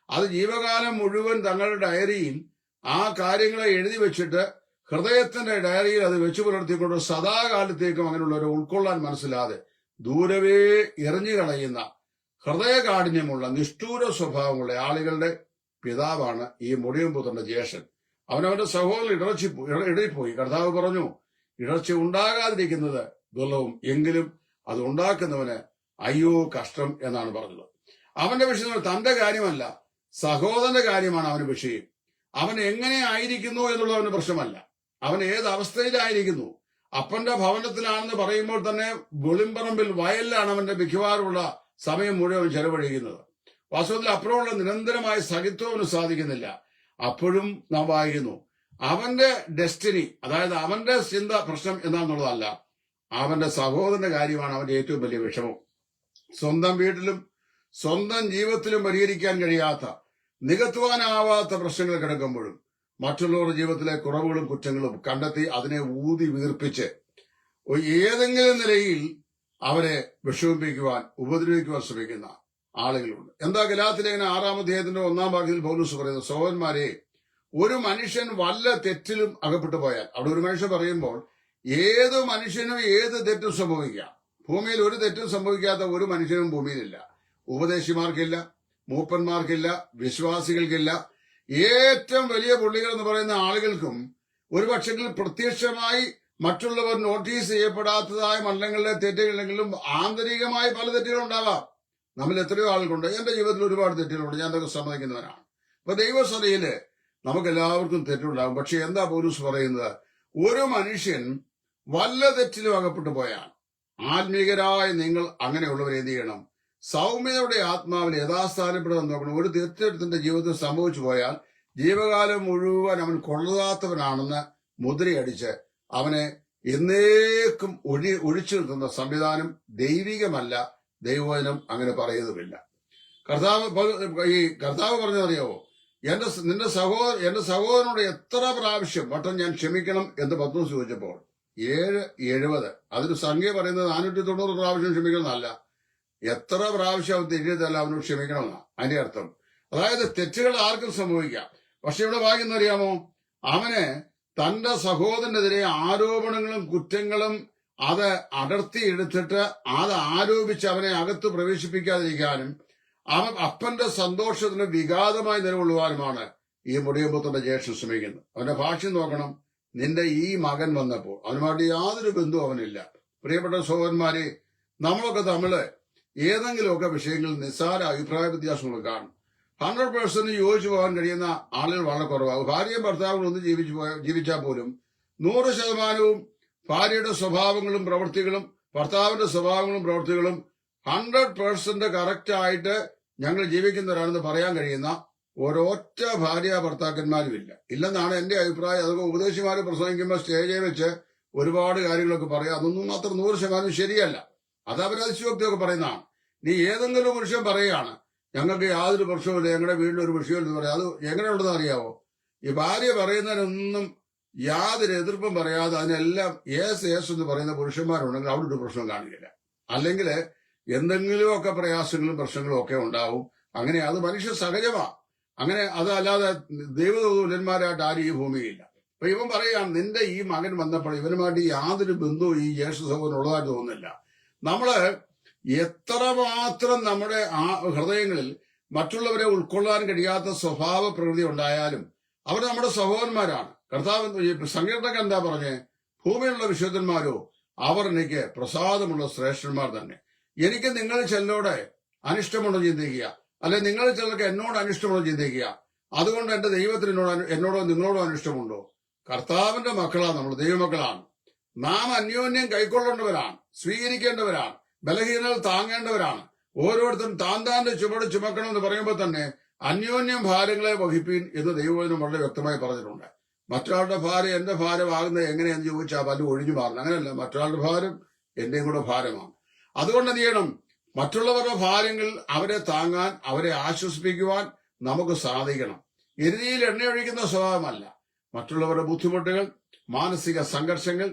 S1: അത് ജീവകാലം മുഴുവൻ തങ്ങളുടെ ഡയറിയിൽ ആ കാര്യങ്ങളെ എഴുതി വെച്ചിട്ട് ഹൃദയത്തിന്റെ ഡയറിയിൽ അത് വെച്ചു പുലർത്തിക്കൊണ്ട് സദാകാലത്തേക്കും അങ്ങനെയുള്ളവരെ ഉൾക്കൊള്ളാൻ മനസ്സിലാതെ ദൂരവേ എറിഞ്ഞു കളയുന്ന ഹൃദയകാഠിന്യമുള്ള നിഷ്ഠൂര സ്വഭാവമുള്ള ആളുകളുടെ പിതാവാണ് ഈ മുടിയൻ പുത്രന്റെ ജ്യേഷ്ഠൻ. അവനവന്റെ സഹോദരൻ ഇടറിപ്പോയി. കർത്താവ് പറഞ്ഞു, ഇടർച്ച ഉണ്ടാകാതിരിക്കുന്നത് ദുർലഭം, എങ്കിലും അത് ഉണ്ടാക്കുന്നവന് അയ്യോ കഷ്ടം എന്നാണ് പറഞ്ഞത്. അവന്റെ വിഷയം തന്റെ കാര്യമല്ല, സഹോദരന്റെ കാര്യമാണ് അവന് വിഷയം. അവൻ എങ്ങനെ ആയിരിക്കുന്നു എന്നുള്ളവന് പ്രശ്നമല്ല, അവൻ ഏത് അവസ്ഥയിലായിരിക്കുന്നു. അപ്പന്റെ ഭവനത്തിലാണെന്ന് പറയുമ്പോൾ തന്നെ വെളിമ്പറമ്പിൽ വയലിലാണ് അവന്റെ മിക്കവാറുമുള്ള സമയം മുഴുവൻ ചെലവഴിക്കുന്നത്. വാസ്തവത്തിൽ അപ്പുറമുള്ള നിരന്തരമായ സഹിത്വം സാധിക്കുന്നില്ല. അപ്പോഴും നാം വായിക്കുന്നു അവന്റെ ഡെസ്റ്റിനി, അതായത് അവന്റെ ചിന്ത പ്രശ്നം എന്താണെന്നുള്ളതല്ല, അവന്റെ സഹോദരന്റെ കാര്യമാണ് അവന്റെ ഏറ്റവും വലിയ വിഷമം. സ്വന്തം വീട്ടിലും സ്വന്തം ജീവിതത്തിലും പരിഹരിക്കാൻ കഴിയാത്ത, നികത്തുവാനാവാത്ത പ്രശ്നങ്ങൾ കിടക്കുമ്പോഴും മറ്റുള്ളവരുടെ ജീവിതത്തിലെ കുറവുകളും കുറ്റങ്ങളും കണ്ടെത്തി അതിനെ ഊതി വീർപ്പിച്ച് ഏതെങ്കിലും നിലയിൽ അവരെ വിഷമിപ്പിക്കുവാൻ, ഉപദ്രവിക്കുവാൻ ശ്രമിക്കുന്ന ആളുകളുണ്ട്. എന്താ ഗലാത്യലേഖനം 6-ാം അധ്യായത്തിന്റെ 1-ാം വാക്യത്തിൽ പൗലോസ് പറയുന്നത്? സഹോദരന്മാരെ, ഒരു മനുഷ്യൻ വല്ല തെറ്റിലും അകപ്പെട്ടു പോയാൽ, അവിടെ ഒരു മനുഷ്യൻ പറയുമ്പോൾ ഏത് മനുഷ്യനും ഏത് തെറ്റും സംഭവിക്കാം. ഭൂമിയിൽ ഒരു തെറ്റും സംഭവിക്കാത്ത ഒരു മനുഷ്യനും ഭൂമിയിലില്ല. ഉപദേശിമാർക്കില്ല, മൂപ്പന്മാർക്കില്ല, വിശ്വാസികൾക്കില്ല. ഏറ്റവും വലിയ പുള്ളികൾ എന്ന് പറയുന്ന ആളുകൾക്കും ഒരു പക്ഷെങ്കിൽ പ്രത്യക്ഷമായി മറ്റുള്ളവർ നോട്ടീസ് ചെയ്യപ്പെടാത്തതായ മണ്ഡലങ്ങളിലെ തെറ്റുകളെങ്കിലും ആന്തരികമായി പല തെറ്റുകളുണ്ടാവാം. നമ്മൾ എത്രയോ ആളുകളുണ്ട്, എന്റെ ജീവിതത്തിൽ ഒരുപാട് തെറ്റുകളുണ്ട്, ഞാൻ അതൊക്കെ സമ്മതിക്കുന്നവനാണ്. അപ്പൊ ദൈവസഭയില് നമുക്ക് എല്ലാവർക്കും തെറ്റുണ്ടാകും. പക്ഷെ എന്താ പൗലോസ് പറയുന്നത്? ഒരു മനുഷ്യൻ വല്ല തെറ്റിലും അകപ്പെട്ടു പോയാൽ ആത്മീകരായ നിങ്ങൾ അങ്ങനെയുള്ളവരെ എന്ത് ചെയ്യണം? സൗമ്യതയുടെ ആത്മാവിൽ യഥാസ്ഥാനപ്പെടുവാൻ നോക്കണം. ഒരു തെറ്റെടുത്തിന്റെ ജീവിതത്തിൽ സംഭവിച്ചു പോയാൽ ജീവകാലം മുഴുവൻ അവൻ കൊള്ളാത്തവനാണെന്ന് മുദ്രയടിച്ച് അവനെ എന്നേക്കും ഒഴിച്ചു നിർത്തുന്ന സംവിധാനം ദൈവികമല്ല. ദൈവവചനം അങ്ങനെ പറയുന്നതുമില്ല. കർത്താവ് പറഞ്ഞതറിയാവോ? എന്റെ സഹോദരനോട് എത്ര പ്രാവശ്യം വട്ടം ഞാൻ ക്ഷമിക്കണം എന്ന് പത്രോസ് ചോദിച്ചപ്പോൾ 770, അതൊരു സംഖ്യ പറയുന്നത് 490 പ്രാവശ്യം ക്ഷമിക്കണം എന്നല്ല, എത്ര പ്രാവശ്യം അവൻ തിരിഞ്ഞതല്ല അവനോട് ക്ഷമിക്കണമെന്നാണ് അതിന്റെ അർത്ഥം. അതായത് തെറ്റുകൾ ആർക്കും സംഭവിക്കാം. പക്ഷെ ഇവിടെ വായിക്കുന്നറിയാമോ? അവന് തന്റെ സഹോദരനെതിരെ ആരോപണങ്ങളും കുറ്റങ്ങളും അത് അടർത്തിയെടുത്തിട്ട് അത് ആരോപിച്ച് അവനെ അകത്ത് പ്രവേശിപ്പിക്കാതിരിക്കാനും അവൻ അപ്പന്റെ സന്തോഷത്തിന് വിഘാതമായി നിലകൊള്ളുവാനുമാണ് ഈ മുടിയമ്പുത്രന്റെ ജ്യേഷ്ഠൻ ശ്രമിക്കുന്നത്. അവന്റെ ഭാഷ്യം നോക്കണം. നിന്റെ ഈ മകൻ വന്നപ്പോൾ അവനുമായിട്ട് യാതൊരു ബന്ധവും അവനില്ല. പ്രിയപ്പെട്ട സഹോദരന്മാരെ, നമ്മളൊക്കെ തമ്മില് ഏതെങ്കിലുമൊക്കെ വിഷയങ്ങളിൽ നിസ്സാര അഭിപ്രായ വ്യത്യാസങ്ങൾ കാണും. 100% യോജിച്ചു പോകാൻ കഴിയുന്ന ആളുകൾ വളരെ കുറവാകും. ഭാര്യയും ഭർത്താവും ഒന്ന് ജീവിച്ചാൽ പോലും 100% ഭാര്യയുടെ സ്വഭാവങ്ങളും പ്രവൃത്തികളും ഭർത്താവിന്റെ സ്വഭാവങ്ങളും പ്രവൃത്തികളും 100% കറക്റ്റ് ആയിട്ട് ഞങ്ങൾ ജീവിക്കുന്നവരാണെന്ന് പറയാൻ കഴിയുന്ന ഒരൊറ്റ ഭാര്യ ഭർത്താക്കന്മാരും ഇല്ലെന്നാണ് എന്റെ അഭിപ്രായം. അതൊക്കെ ഉപദേശിമാര് പ്രസംഗിക്കുമ്പോൾ സ്റ്റേജിൽ വെച്ച് ഒരുപാട് കാര്യങ്ങളൊക്കെ പറയാം. അതൊന്നും അത്ര 100% ശരിയല്ല. അത് അവരതിശയോക്തിയൊക്കെ പറയുന്നതാണ്. നീ ഏതെങ്കിലും പുരുഷൻ പറയുകയാണ് ഞങ്ങൾക്ക് യാതൊരു പ്രശ്നവുമില്ല, ഞങ്ങളുടെ വീട്ടിലൊരു വിഷയമില്ലെന്ന് പറയാം. അത് എങ്ങനെയുള്ളതെന്ന് അറിയാവോ? ഈ ഭാര്യ പറയുന്നതിനൊന്നും യാതൊരു എതിർപ്പും പറയാതെ അതിനെല്ലാം യേസ് എന്ന് പറയുന്ന പുരുഷന്മാരുണ്ടെങ്കിൽ അവിടെ ഒരു പ്രശ്നം കാണിക്കില്ല. അല്ലെങ്കിൽ എന്തെങ്കിലുമൊക്കെ പ്രയാസങ്ങളും പ്രശ്നങ്ങളും ഒക്കെ ഉണ്ടാവും. അങ്ങനെ അത് മനുഷ്യ സഹജമാണ്. അങ്ങനെ അതല്ലാതെ ദൈവദൂതന്മാരായിട്ട് ആരും ഈ ഭൂമിയില്ല. അപ്പൊ ഇവൻ പറയുകയാണ് നിന്റെ ഈ മകൻ വന്നപ്പോൾ ഇവനുമായിട്ട് യാതൊരു ബന്ധവും ഈ ജ്യേഷ്ഠ സഹോദരൻ ഉള്ളതായിട്ട് തോന്നുന്നില്ല. നമ്മള് എത്രമാത്രം നമ്മുടെ ആ ഹൃദയങ്ങളിൽ മറ്റുള്ളവരെ ഉൾക്കൊള്ളാൻ കഴിയാത്ത സ്വഭാവ പ്രകൃതി ഉണ്ടായാലും അവർ നമ്മുടെ സഹോദരന്മാരാണ്. കർത്താവ് സങ്കീർത്തകൻ എന്താ പറഞ്ഞേ? ഭൂമിയിലുള്ള വിശുദ്ധന്മാരോ അവർ എനിക്ക് പ്രസാദമുള്ള ശ്രേഷ്ഠന്മാർ തന്നെ. എനിക്ക് നിങ്ങൾ ചെല്ലോടെ അനിഷ്ടമുണ്ടോ ചിന്തിക്കുക. അല്ലെ നിങ്ങൾ ചിലർക്ക് എന്നോട് അനിഷ്ടമുണ്ടോ ചിന്തിക്കുക. അതുകൊണ്ട് എന്റെ ദൈവത്തിന് എന്നോടോ നിങ്ങളോടോ അനിഷ്ടമുണ്ടോ? കർത്താവിന്റെ മക്കളാണ് നമ്മൾ, ദൈവമക്കളാണ്. നാം അന്യോന്യം കൈക്കൊള്ളേണ്ടവരാണ്, സ്വീകരിക്കേണ്ടവരാണ്, ബലഹീനകൾ താങ്ങേണ്ടവരാണ്. ഓരോരുത്തരും താന്റെ ചുമട് ചുമക്കണം എന്ന് പറയുമ്പോൾ തന്നെ അന്യോന്യം ഭാരങ്ങളെ വഹിപ്പീൻ എന്ന് ദൈവവചനം വളരെ വ്യക്തമായി പറഞ്ഞിട്ടുണ്ട്. മറ്റൊരാളുടെ ഭാരം എന്റെ ഭാരമാകുന്നത് എങ്ങനെയെന്ന് ചോദിച്ചാൽ പലരും ഒഴിഞ്ഞു മാറുന്നു. അങ്ങനെയല്ല, മറ്റൊരാളുടെ ഭാരം എന്റെയും കൂടെ ഭാരമാണ്. അതുകൊണ്ട് എന്ത് ചെയ്യണം? മറ്റുള്ളവരുടെ ഭാരങ്ങൾ അവരെ താങ്ങാൻ, അവരെ ആശ്വസിപ്പിക്കുവാൻ നമുക്ക് സാധിക്കണം. എരുതിയിൽ എണ്ണയൊഴിക്കുന്ന സ്വഭാവമല്ല. മറ്റുള്ളവരുടെ ബുദ്ധിമുട്ടുകൾ, മാനസിക സംഘർഷങ്ങൾ,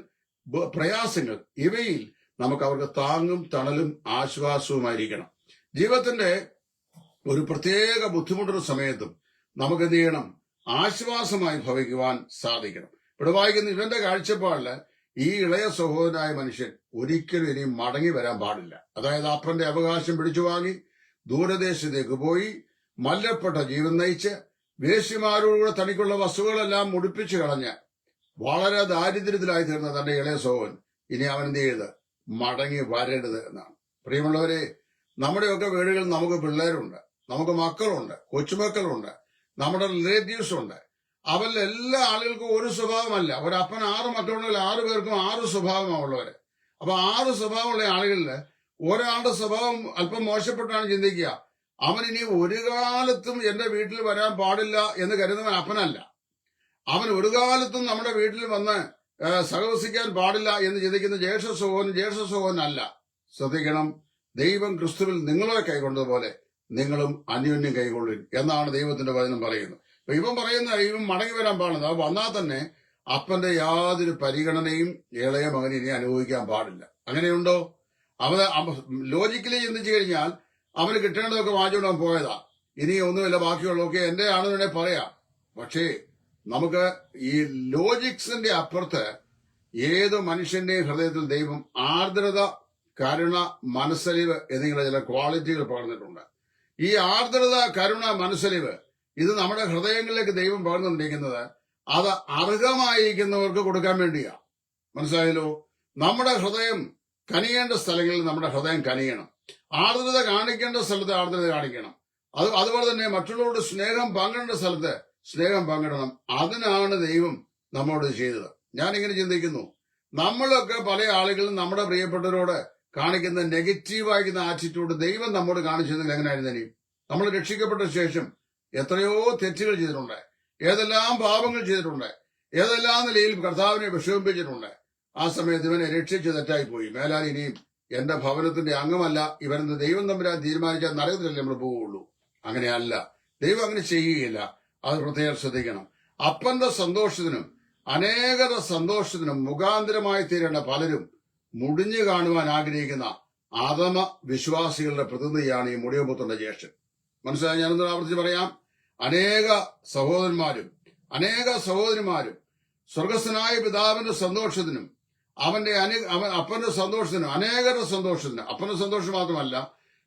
S1: പ്രയാസങ്ങൾ, ഇവയിൽ നമുക്ക് അവർക്ക് താങ്ങും തണലും ആശ്വാസവുമായിരിക്കണം. ജീവിതത്തിന്റെ ഒരു പ്രത്യേക ബുദ്ധിമുട്ടുന്ന സമയത്തും നമുക്ക് എന്ത് ചെയ്യണം? ആശ്വാസമായി ഭവിക്കുവാൻ സാധിക്കണം. ഇവിടെ വായിക്കുന്ന ഇവന്റെ കാഴ്ചപ്പാടില് ഈ ഇളയ സഹോദരനായ മനുഷ്യൻ ഒരിക്കലും ഇനിയും മടങ്ങി വരാൻ പാടില്ല. അതായത് അപ്പന്റെ അവകാശം പിടിച്ചു വാങ്ങി ദൂരദേശത്തേക്ക് പോയി മല്ലപ്പെട്ട ജീവൻ നയിച്ച് വേശ്യമാരോടുകൂടെ തനിക്കുള്ള വസ്തുക്കളെല്ലാം മുടിപ്പിച്ചു കളഞ്ഞ് വളരെ ദാരിദ്ര്യത്തിലായി തീർന്ന തന്റെ ഇളയ സഹോദരൻ ഇനി അവൻ എന്ത് ചെയ്ത് മടങ്ങി വരരുത് എന്നാണ്. പ്രിയമുള്ളവരെ, നമ്മുടെയൊക്കെ വീടുകളിൽ നമുക്ക് പിള്ളേരുണ്ട്, നമുക്ക് മക്കളുണ്ട്, കൊച്ചുമക്കളുണ്ട്, നമ്മുടെ റിലേറ്റീവ്സ് ഉണ്ട്. അവരിൽ എല്ലാ ആളുകൾക്കും ഒരു സ്വഭാവമല്ല. ഒരപ്പൻ 6 മക്കളുണ്ടെങ്കിൽ 6 പേർക്കും 6 സ്വഭാവമാണുള്ളവര്. അപ്പൊ 6 സ്വഭാവമുള്ള ആളുകളില് ഒരാളുടെ സ്വഭാവം അല്പം മോശപ്പെട്ടാണ് ചിന്തിക്കുക. അവൻ ഇനി ഒരു കാലത്തും എന്റെ വീട്ടിൽ വരാൻ പാടില്ല എന്ന് കരുതുന്നവൻ അപ്പനല്ല. അവൻ ഒരു കാലത്തും നമ്മുടെ വീട്ടിൽ വന്ന് സഹവസിക്കാൻ പാടില്ല എന്ന് ചിന്തിക്കുന്ന ജ്യേഷ്ഠ സഹോദരനല്ല. ശ്രദ്ധിക്കണം, ദൈവം ക്രിസ്തുവിൽ നിങ്ങളെ കൈക്കൊണ്ടതുപോലെ നിങ്ങളും അന്യോന്യം കൈകൊള്ളും എന്നാണ് ദൈവത്തിന്റെ വചനം പറയുന്നത്. അപ്പൊ ഇവൻ പറയുന്ന ഇവൻ മടങ്ങി വരാൻ പാടില്ല. അത് വന്നാൽ തന്നെ അപ്പന്റെ യാതൊരു പരിഗണനയും ഇളയ മകന് ഇനി അനുഭവിക്കാൻ പാടില്ല. അങ്ങനെയുണ്ടോ? അവന് ലോജിക്കലി ചിന്തിച്ചു കഴിഞ്ഞാൽ അവന് കിട്ടേണ്ടതൊക്കെ വാങ്ങിച്ചുകൊണ്ടാൻ പോയതാ. ഇനി ഒന്നുമില്ല, ബാക്കിയുള്ളതൊക്കെ എന്റെ ആണെന്ന് വേണേ പറയാം. പക്ഷേ നമുക്ക് ഈ ലോജിക്സിന്റെ അപ്പുറത്ത് ഏത് മനുഷ്യന്റെയും ഹൃദയത്തിൽ ദൈവം ആർദ്രത, കരുണ, മനസ്സലിവ് എന്നിങ്ങനെ ചില ക്വാളിറ്റികൾ പകർന്നിട്ടുണ്ട്. ഈ ആർദ്രത, കരുണ, മനസ്സലിവ് ഇത് നമ്മുടെ ഹൃദയങ്ങളിലേക്ക് ദൈവം പകർന്നുകൊണ്ടിരിക്കുന്നത് അത് അർഹമായിരിക്കുന്നവർക്ക് കൊടുക്കാൻ വേണ്ടിയാ. മനസ്സിലായല്ലോ? നമ്മുടെ ഹൃദയം കനിയേണ്ട സ്ഥലങ്ങളിൽ നമ്മുടെ ഹൃദയം കനിയണം. ആർദ്രത കാണിക്കേണ്ട സ്ഥലത്ത് ആർദ്രത കാണിക്കണം. അതുപോലെ തന്നെ മറ്റുള്ളവരോട് സ്നേഹം പങ്കിടേണ്ട സ്ഥലത്ത് സ്നേഹം പങ്കിടണം. അതിനാണ് ദൈവം നമ്മോട് ചെയ്തത്. ഞാനിങ്ങനെ ചിന്തിക്കുന്നു, നമ്മളൊക്കെ പല ആളുകളും നമ്മുടെ പ്രിയപ്പെട്ടവരോട് കാണിക്കുന്ന നെഗറ്റീവായിരിക്കുന്ന ആറ്റിറ്റ്യൂഡ് ദൈവം നമ്മോട് കാണിച്ചതിൽ എങ്ങനെയായിരുന്നു? ഇനിയും നമ്മൾ രക്ഷിക്കപ്പെട്ട ശേഷം എത്രയോ തെറ്റുകൾ ചെയ്തിട്ടുണ്ട്, ഏതെല്ലാം പാപങ്ങൾ ചെയ്തിട്ടുണ്ട്, ഏതെല്ലാം നിലയിൽ കർത്താവിനെ വിഷമിപ്പിച്ചിട്ടുണ്ട്. ആ സമയത്ത് ഇവനെ രക്ഷിച്ച് തെറ്റായി പോയി. മേലാൽ ഇനിയും എന്റെ ഭവനത്തിന്റെ അംഗമല്ല ഇവരെന്ന് ദൈവം തമ്പുരാൻ തീരുമാനിച്ചാൽ നരകത്തിലല്ലേ നമ്മൾ പോവുള്ളൂ. അങ്ങനെയല്ല, ദൈവം അങ്ങനെ ചെയ്യുകയില്ല. അത് പ്രത്യേകം ശ്രദ്ധിക്കണം. അപ്പന്റെ സന്തോഷത്തിനും അനേകരുടെ സന്തോഷത്തിനും മുഖാന്തരമായി തീരേണ്ട പലരും മുടിഞ്ഞു കാണുവാൻ ആഗ്രഹിക്കുന്ന ആദമ വിശ്വാസികളുടെ പ്രതിനിധിയാണ് ഈ മുടിയമ്പുത്തന്റെ ജ്യേഷ്ഠൻ. മനസ്സിലായി? ഞാനൊന്ന് ആവർത്തിച്ച് പറയാം. അനേക സഹോദരന്മാരും അനേക സഹോദരിമാരും സ്വർഗസ്ഥനായ പിതാവിന്റെ സന്തോഷത്തിനും അപ്പന്റെ സന്തോഷത്തിനും അനേകരുടെ സന്തോഷത്തിനും, അപ്പന്റെ സന്തോഷം മാത്രമല്ല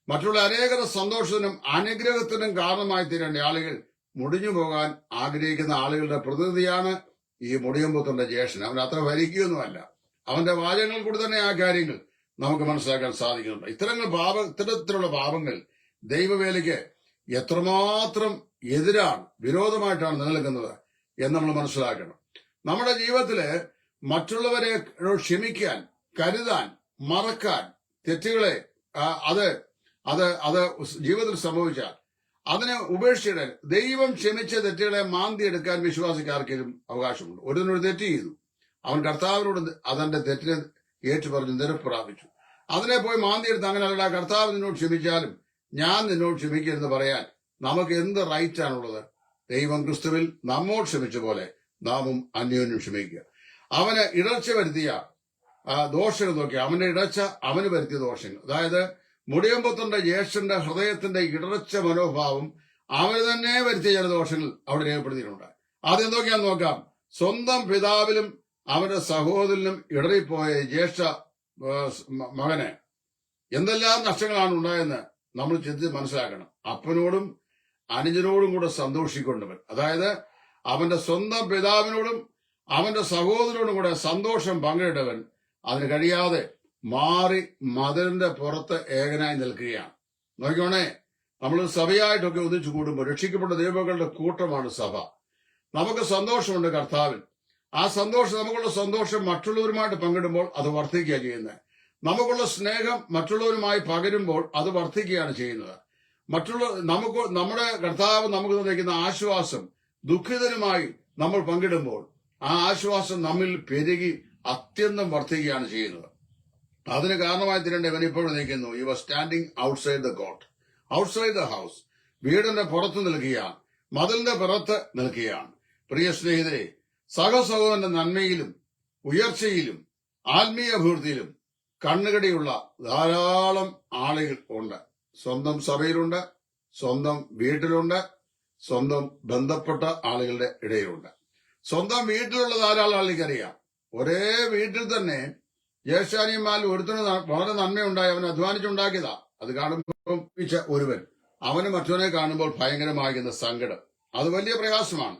S1: മറ്റുള്ള അനേകരുടെ സന്തോഷത്തിനും അനുഗ്രഹത്തിനും കാരണമായി തീരേണ്ട ആളുകൾ മുടിഞ്ഞു പോകാൻ ആഗ്രഹിക്കുന്ന ആളുകളുടെ പ്രതിനിധിയാണ് ഈ മുടിയമ്പുത്തന്റെ ജ്യേഷ്ഠൻ. അവൻ അത്ര ഭരിക്കുകയൊന്നുമല്ല. അവന്റെ വാചകങ്ങൾ കൂടി തന്നെ ആ കാര്യങ്ങൾ നമുക്ക് മനസ്സിലാക്കാൻ സാധിക്കുന്നുണ്ട്. ഇത്തരത്തിലുള്ള പാപങ്ങൾ ദൈവവേലയ്ക്ക് എത്രമാത്രം എതിരാണ്, വിരോധമായിട്ടാണ് നിലനിൽക്കുന്നത് എന്ന് നമ്മൾ മനസ്സിലാക്കണം. നമ്മുടെ ജീവിതത്തില് മറ്റുള്ളവരെ ക്ഷമിക്കാൻ, കരുതാൻ, മറക്കാൻ, തെറ്റുകളെ അത് ജീവിതത്തിൽ സംഭവിച്ചാൽ അതിനെ ഉപേക്ഷിച്ചിട്ട് ദൈവം ക്ഷമിച്ച തെറ്റുകളെ മാന്തിയെടുക്കാൻ വിശ്വാസിക്ക് ആർക്കെങ്കിലും അവകാശമുണ്ട്. ഒരുതിനൊരു തെറ്റ് ചെയ്തു, അവൻ കർത്താവിനോട് അതെന്റെ തെറ്റിനെ ഏറ്റുപറഞ്ഞ് നിരപ്പ് പ്രാപിച്ചു. അതിനെ പോയി മാന്തിയെടുത്ത് അങ്ങനെയല്ല, കർത്താവ് നിന്നോട് ക്ഷമിച്ചാലും ഞാൻ നിന്നോട് ക്ഷമിക്കരുതെന്ന് പറയാൻ നമുക്ക് എന്ത് റൈറ്റ് ആണുള്ളത്? ദൈവം ക്രിസ്തുവിൽ നമ്മോട് ക്ഷമിച്ച പോലെ നാമും അന്യോന്യം ക്ഷമിക്കുക. അവന് ഇടർച്ച വരുത്തിയ ദോഷങ്ങൾ നോക്കി, അവന്റെ ഇടർച്ച അവന് വരുത്തിയ ദോഷങ്ങൾ, അതായത് മുടിയമ്പുത്തന്റെ ജ്യേഷ്ഠന്റെ ഹൃദയത്തിന്റെ ഇടർച്ച മനോഭാവം അവന് തന്നെ വരുത്തിയ ചില ദോഷങ്ങൾ അവിടെ രേഖപ്പെടുത്തിയിട്ടുണ്ട്. അതെന്തൊക്കെയാന്ന് നോക്കാം. സ്വന്തം പിതാവിലും അവന്റെ സഹോദരനും ഇടറിപ്പോയ ജ്യേഷ്ഠ മകന് എന്തെല്ലാം നഷ്ടങ്ങളാണ് ഉണ്ടായെന്ന് നമ്മൾ ചിന്തിച്ച് മനസ്സിലാക്കണം. അപ്പനോടും അനുജനോടും കൂടെ സന്തോഷിക്കൊണ്ടവൻ, അതായത് അവന്റെ സ്വന്തം പിതാവിനോടും അവന്റെ സഹോദരനോടും കൂടെ സന്തോഷം പങ്കിട്ടവൻ അതിന് കഴിയാതെ മാറി മതിലിന്റെ പുറത്ത് ഏകനായി നിൽക്കുകയാണ്. നോക്കിക്കോണേ, നമ്മൾ സഭയായിട്ടൊക്കെ ഒന്നിച്ചു കൂടുമ്പോൾ രക്ഷിക്കപ്പെട്ട ദൈവങ്ങളുടെ കൂട്ടമാണ് സഭ. നമുക്ക് സന്തോഷമുണ്ട് കർത്താവിൽ. ആ സന്തോഷം, നമുക്കുള്ള സന്തോഷം മറ്റുള്ളവരുമായിട്ട് പങ്കിടുമ്പോൾ അത് വർദ്ധിക്കുക ചെയ്യുന്നത്. നമുക്കുള്ള സ്നേഹം മറ്റുള്ളവരുമായി പകരുമ്പോൾ അത് വർദ്ധിക്കുകയാണ് ചെയ്യുന്നത്. നമ്മുടെ കർത്താവ് നമുക്ക് തന്നിരിക്കുന്ന ആശ്വാസം ദുഃഖിതരുമായി നമ്മൾ പങ്കിടുമ്പോൾ ആ ആശ്വാസം നമ്മിൽ പെരുകി അത്യന്തം വർദ്ധിക്കുകയാണ് ചെയ്യുന്നത്. അതിന് കാരണമായി തീരേണ്ട ഇവൻ ഇപ്പോഴും നിൽക്കുന്നു. You are standing outside the court, outside the house. വീടിന്റെ പുറത്ത് നിൽക്കുകയാണ്, മതിലിന്റെ പുറത്ത് നിൽക്കുകയാണ്. പ്രിയ സ്നേഹിതരെ, സഹസഹോദരന്റെ നന്മയിലും ഉയർച്ചയിലും ആത്മീയ അഭിവൃദ്ധിയിലും കണ്ണുകടിയുള്ള ധാരാളം ആളുകൾ ഉണ്ട്. സ്വന്തം സഭയിലുണ്ട്, സ്വന്തം വീട്ടിലുണ്ട്, സ്വന്തം ബന്ധപ്പെട്ട ആളുകളുടെ ഇടയിലുണ്ട്. സ്വന്തം വീട്ടിലുള്ള ധാരാളം ആളുകൾക്കറിയാം. ഒരേ വീട്ടിൽ തന്നെ ജ്യേഷ്ഠാനിയന്മാരിൽ ഒരുത്തന് വളരെ നന്മയുണ്ടായി, അവൻ അധ്വാനിച്ചുണ്ടാക്കിയതാ. അത് കാണുമ്പോൾ ഒരുവൻ അവന് മറ്റവനെ കാണുമ്പോൾ ഭയങ്കരമാകുന്ന സങ്കടം, അത് വലിയ പ്രയാസമാണ്.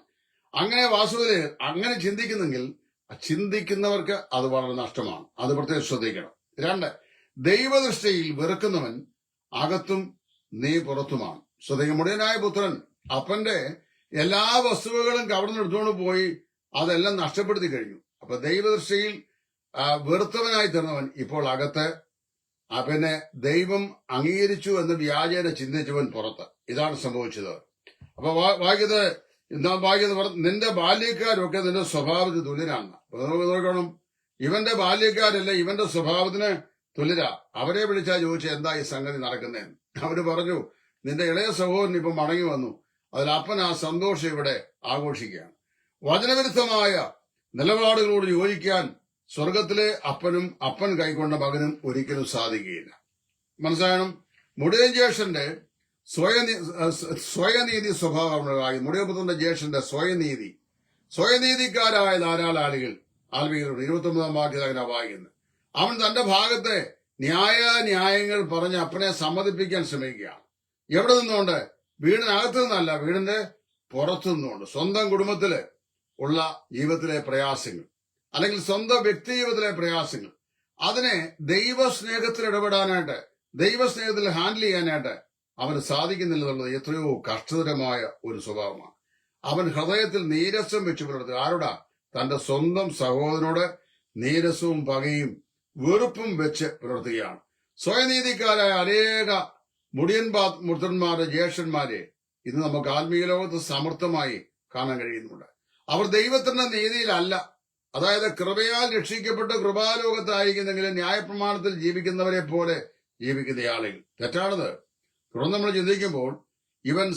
S1: അങ്ങനെ വാസ്തവത്തിൽ അങ്ങനെ ചിന്തിക്കുന്നെങ്കിൽ ചിന്തിക്കുന്നവർക്ക് അത് വളരെ നഷ്ടമാണ്. അത് പ്രത്യേകം ശ്രദ്ധിക്കണം. 2, ദൈവദൃഷ്ടിയിൽ വെറുക്കുന്നവൻ അകത്തും നീ പുറത്തുമാണ്. മുടിയനായ പുത്രൻ അപ്പന്റെ എല്ലാ വസ്തുവകളും കവർന്ന് എടുത്തുകൊണ്ട് പോയി അതെല്ലാം നഷ്ടപ്പെടുത്തി കഴിഞ്ഞു. അപ്പൊ ദൈവദൃഷ്ടിയിൽ വെറുത്തവനായി തീർന്നവൻ ഇപ്പോൾ അകത്ത്, പിന്നെ ദൈവം അംഗീകരിച്ചു എന്ന് വ്യാജേന ചിന്തിച്ചവൻ പുറത്ത്. ഇതാണ് സംഭവിച്ചത്. അപ്പൊ വായിക്കുന്നത് നിന്റെ ബാല്യക്കാരൊക്കെ നിന്റെ സ്വഭാവത്തിന് തുല്യരാണ്. അപ്പൊ നമുക്ക് നോക്കണം, ഇവന്റെ ബാല്യക്കാരല്ല ഇവന്റെ സ്വഭാവത്തിന് തുല്യരാ. അവരെ വിളിച്ചാ ചോദിച്ചാൽ എന്താ ഈ സംഗതി നടക്കുന്നതെന്ന്. അവര് പറഞ്ഞു, നിന്റെ ഇളയ സഹോദരൻ ഇപ്പൊ മടങ്ങി വന്നു, അതിൽ അപ്പൻ ആ സന്തോഷം ഇവിടെ ആഘോഷിക്കുകയാണ്. വചനവിരുദ്ധമായ നിലപാടുകളോട് യോജിക്കാൻ സ്വർഗത്തിലെ അപ്പൻ കൈക്കൊണ്ട മകനും ഒരിക്കലും സാധിക്കുകയില്ല. മനസ്സിലാകണം. മുടിയൻ ജ്യേഷ്ഠന്റെ സ്വയനീതി സ്വഭാവമുള്ളതായി മുടിയപുത്രന്റെ ജ്യേഷ്ഠന്റെ സ്വയനീതിക്കാരായ ധാരാളം ആളുകൾ ആത്മീയരുണ്ട്. 29 വാക്യത്തിൽ അങ്ങനെ വായിക്കുന്നത്. അവൻ തന്റെ ഭാഗത്തെ ന്യായങ്ങൾ പറഞ്ഞ് അപ്പനെ സമ്മതിപ്പിക്കാൻ ശ്രമിക്കുകയാണ്. എവിടെ നിന്നുകൊണ്ട്? വീടിനകത്തു നിന്നല്ല, വീടിന്റെ പുറത്തു നിന്നുകൊണ്ട്. സ്വന്തം കുടുംബത്തില് ഉള്ള ജീവിതത്തിലെ പ്രയാസങ്ങൾ, അല്ലെങ്കിൽ സ്വന്തം വ്യക്തി ജീവിതത്തിലെ പ്രയാസങ്ങൾ, അതിനെ ദൈവസ്നേഹത്തിൽ ഇടപെടാനായിട്ട്, ദൈവസ്നേഹത്തിൽ ഹാൻഡിൽ ചെയ്യാനായിട്ട് അവന് സാധിക്കുന്നില്ല എന്നുള്ളത് എത്രയോ കഷ്ടതരമായ ഒരു സ്വഭാവമാണ്. അവൻ ഹൃദയത്തിൽ നീരസം വെച്ച് പുലർത്തുക. ആരോടാ? തന്റെ സ്വന്തം സഹോദരനോട് നീരസവും പകയും വെറുപ്പും വെച്ച് പുലർത്തുകയാണ്. സ്വയനീതിക്കാരായ അനേക മുടിയന്മാരുടെ ജ്യേഷ്ഠന്മാരെ ഇന്ന് നമുക്ക് ആത്മീയ ലോകത്ത് സമർത്ഥമായി കാണാൻ കഴിയുന്നുണ്ട്. അവർ ദൈവത്തിന്റെ നീതിയിലല്ല, അതായത് കൃപയാൽ രക്ഷിക്കപ്പെട്ട് കൃപാലോകത്തായിരിക്കുന്നെങ്കിലും ന്യായപ്രമാണത്തിൽ ജീവിക്കുന്നവരെ പോലെ ജീവിക്കുന്ന ആളുകൾ. തെറ്റാണത്. തുടർന്ന് നമ്മൾ ചിന്തിക്കുമ്പോൾ ഇവൻ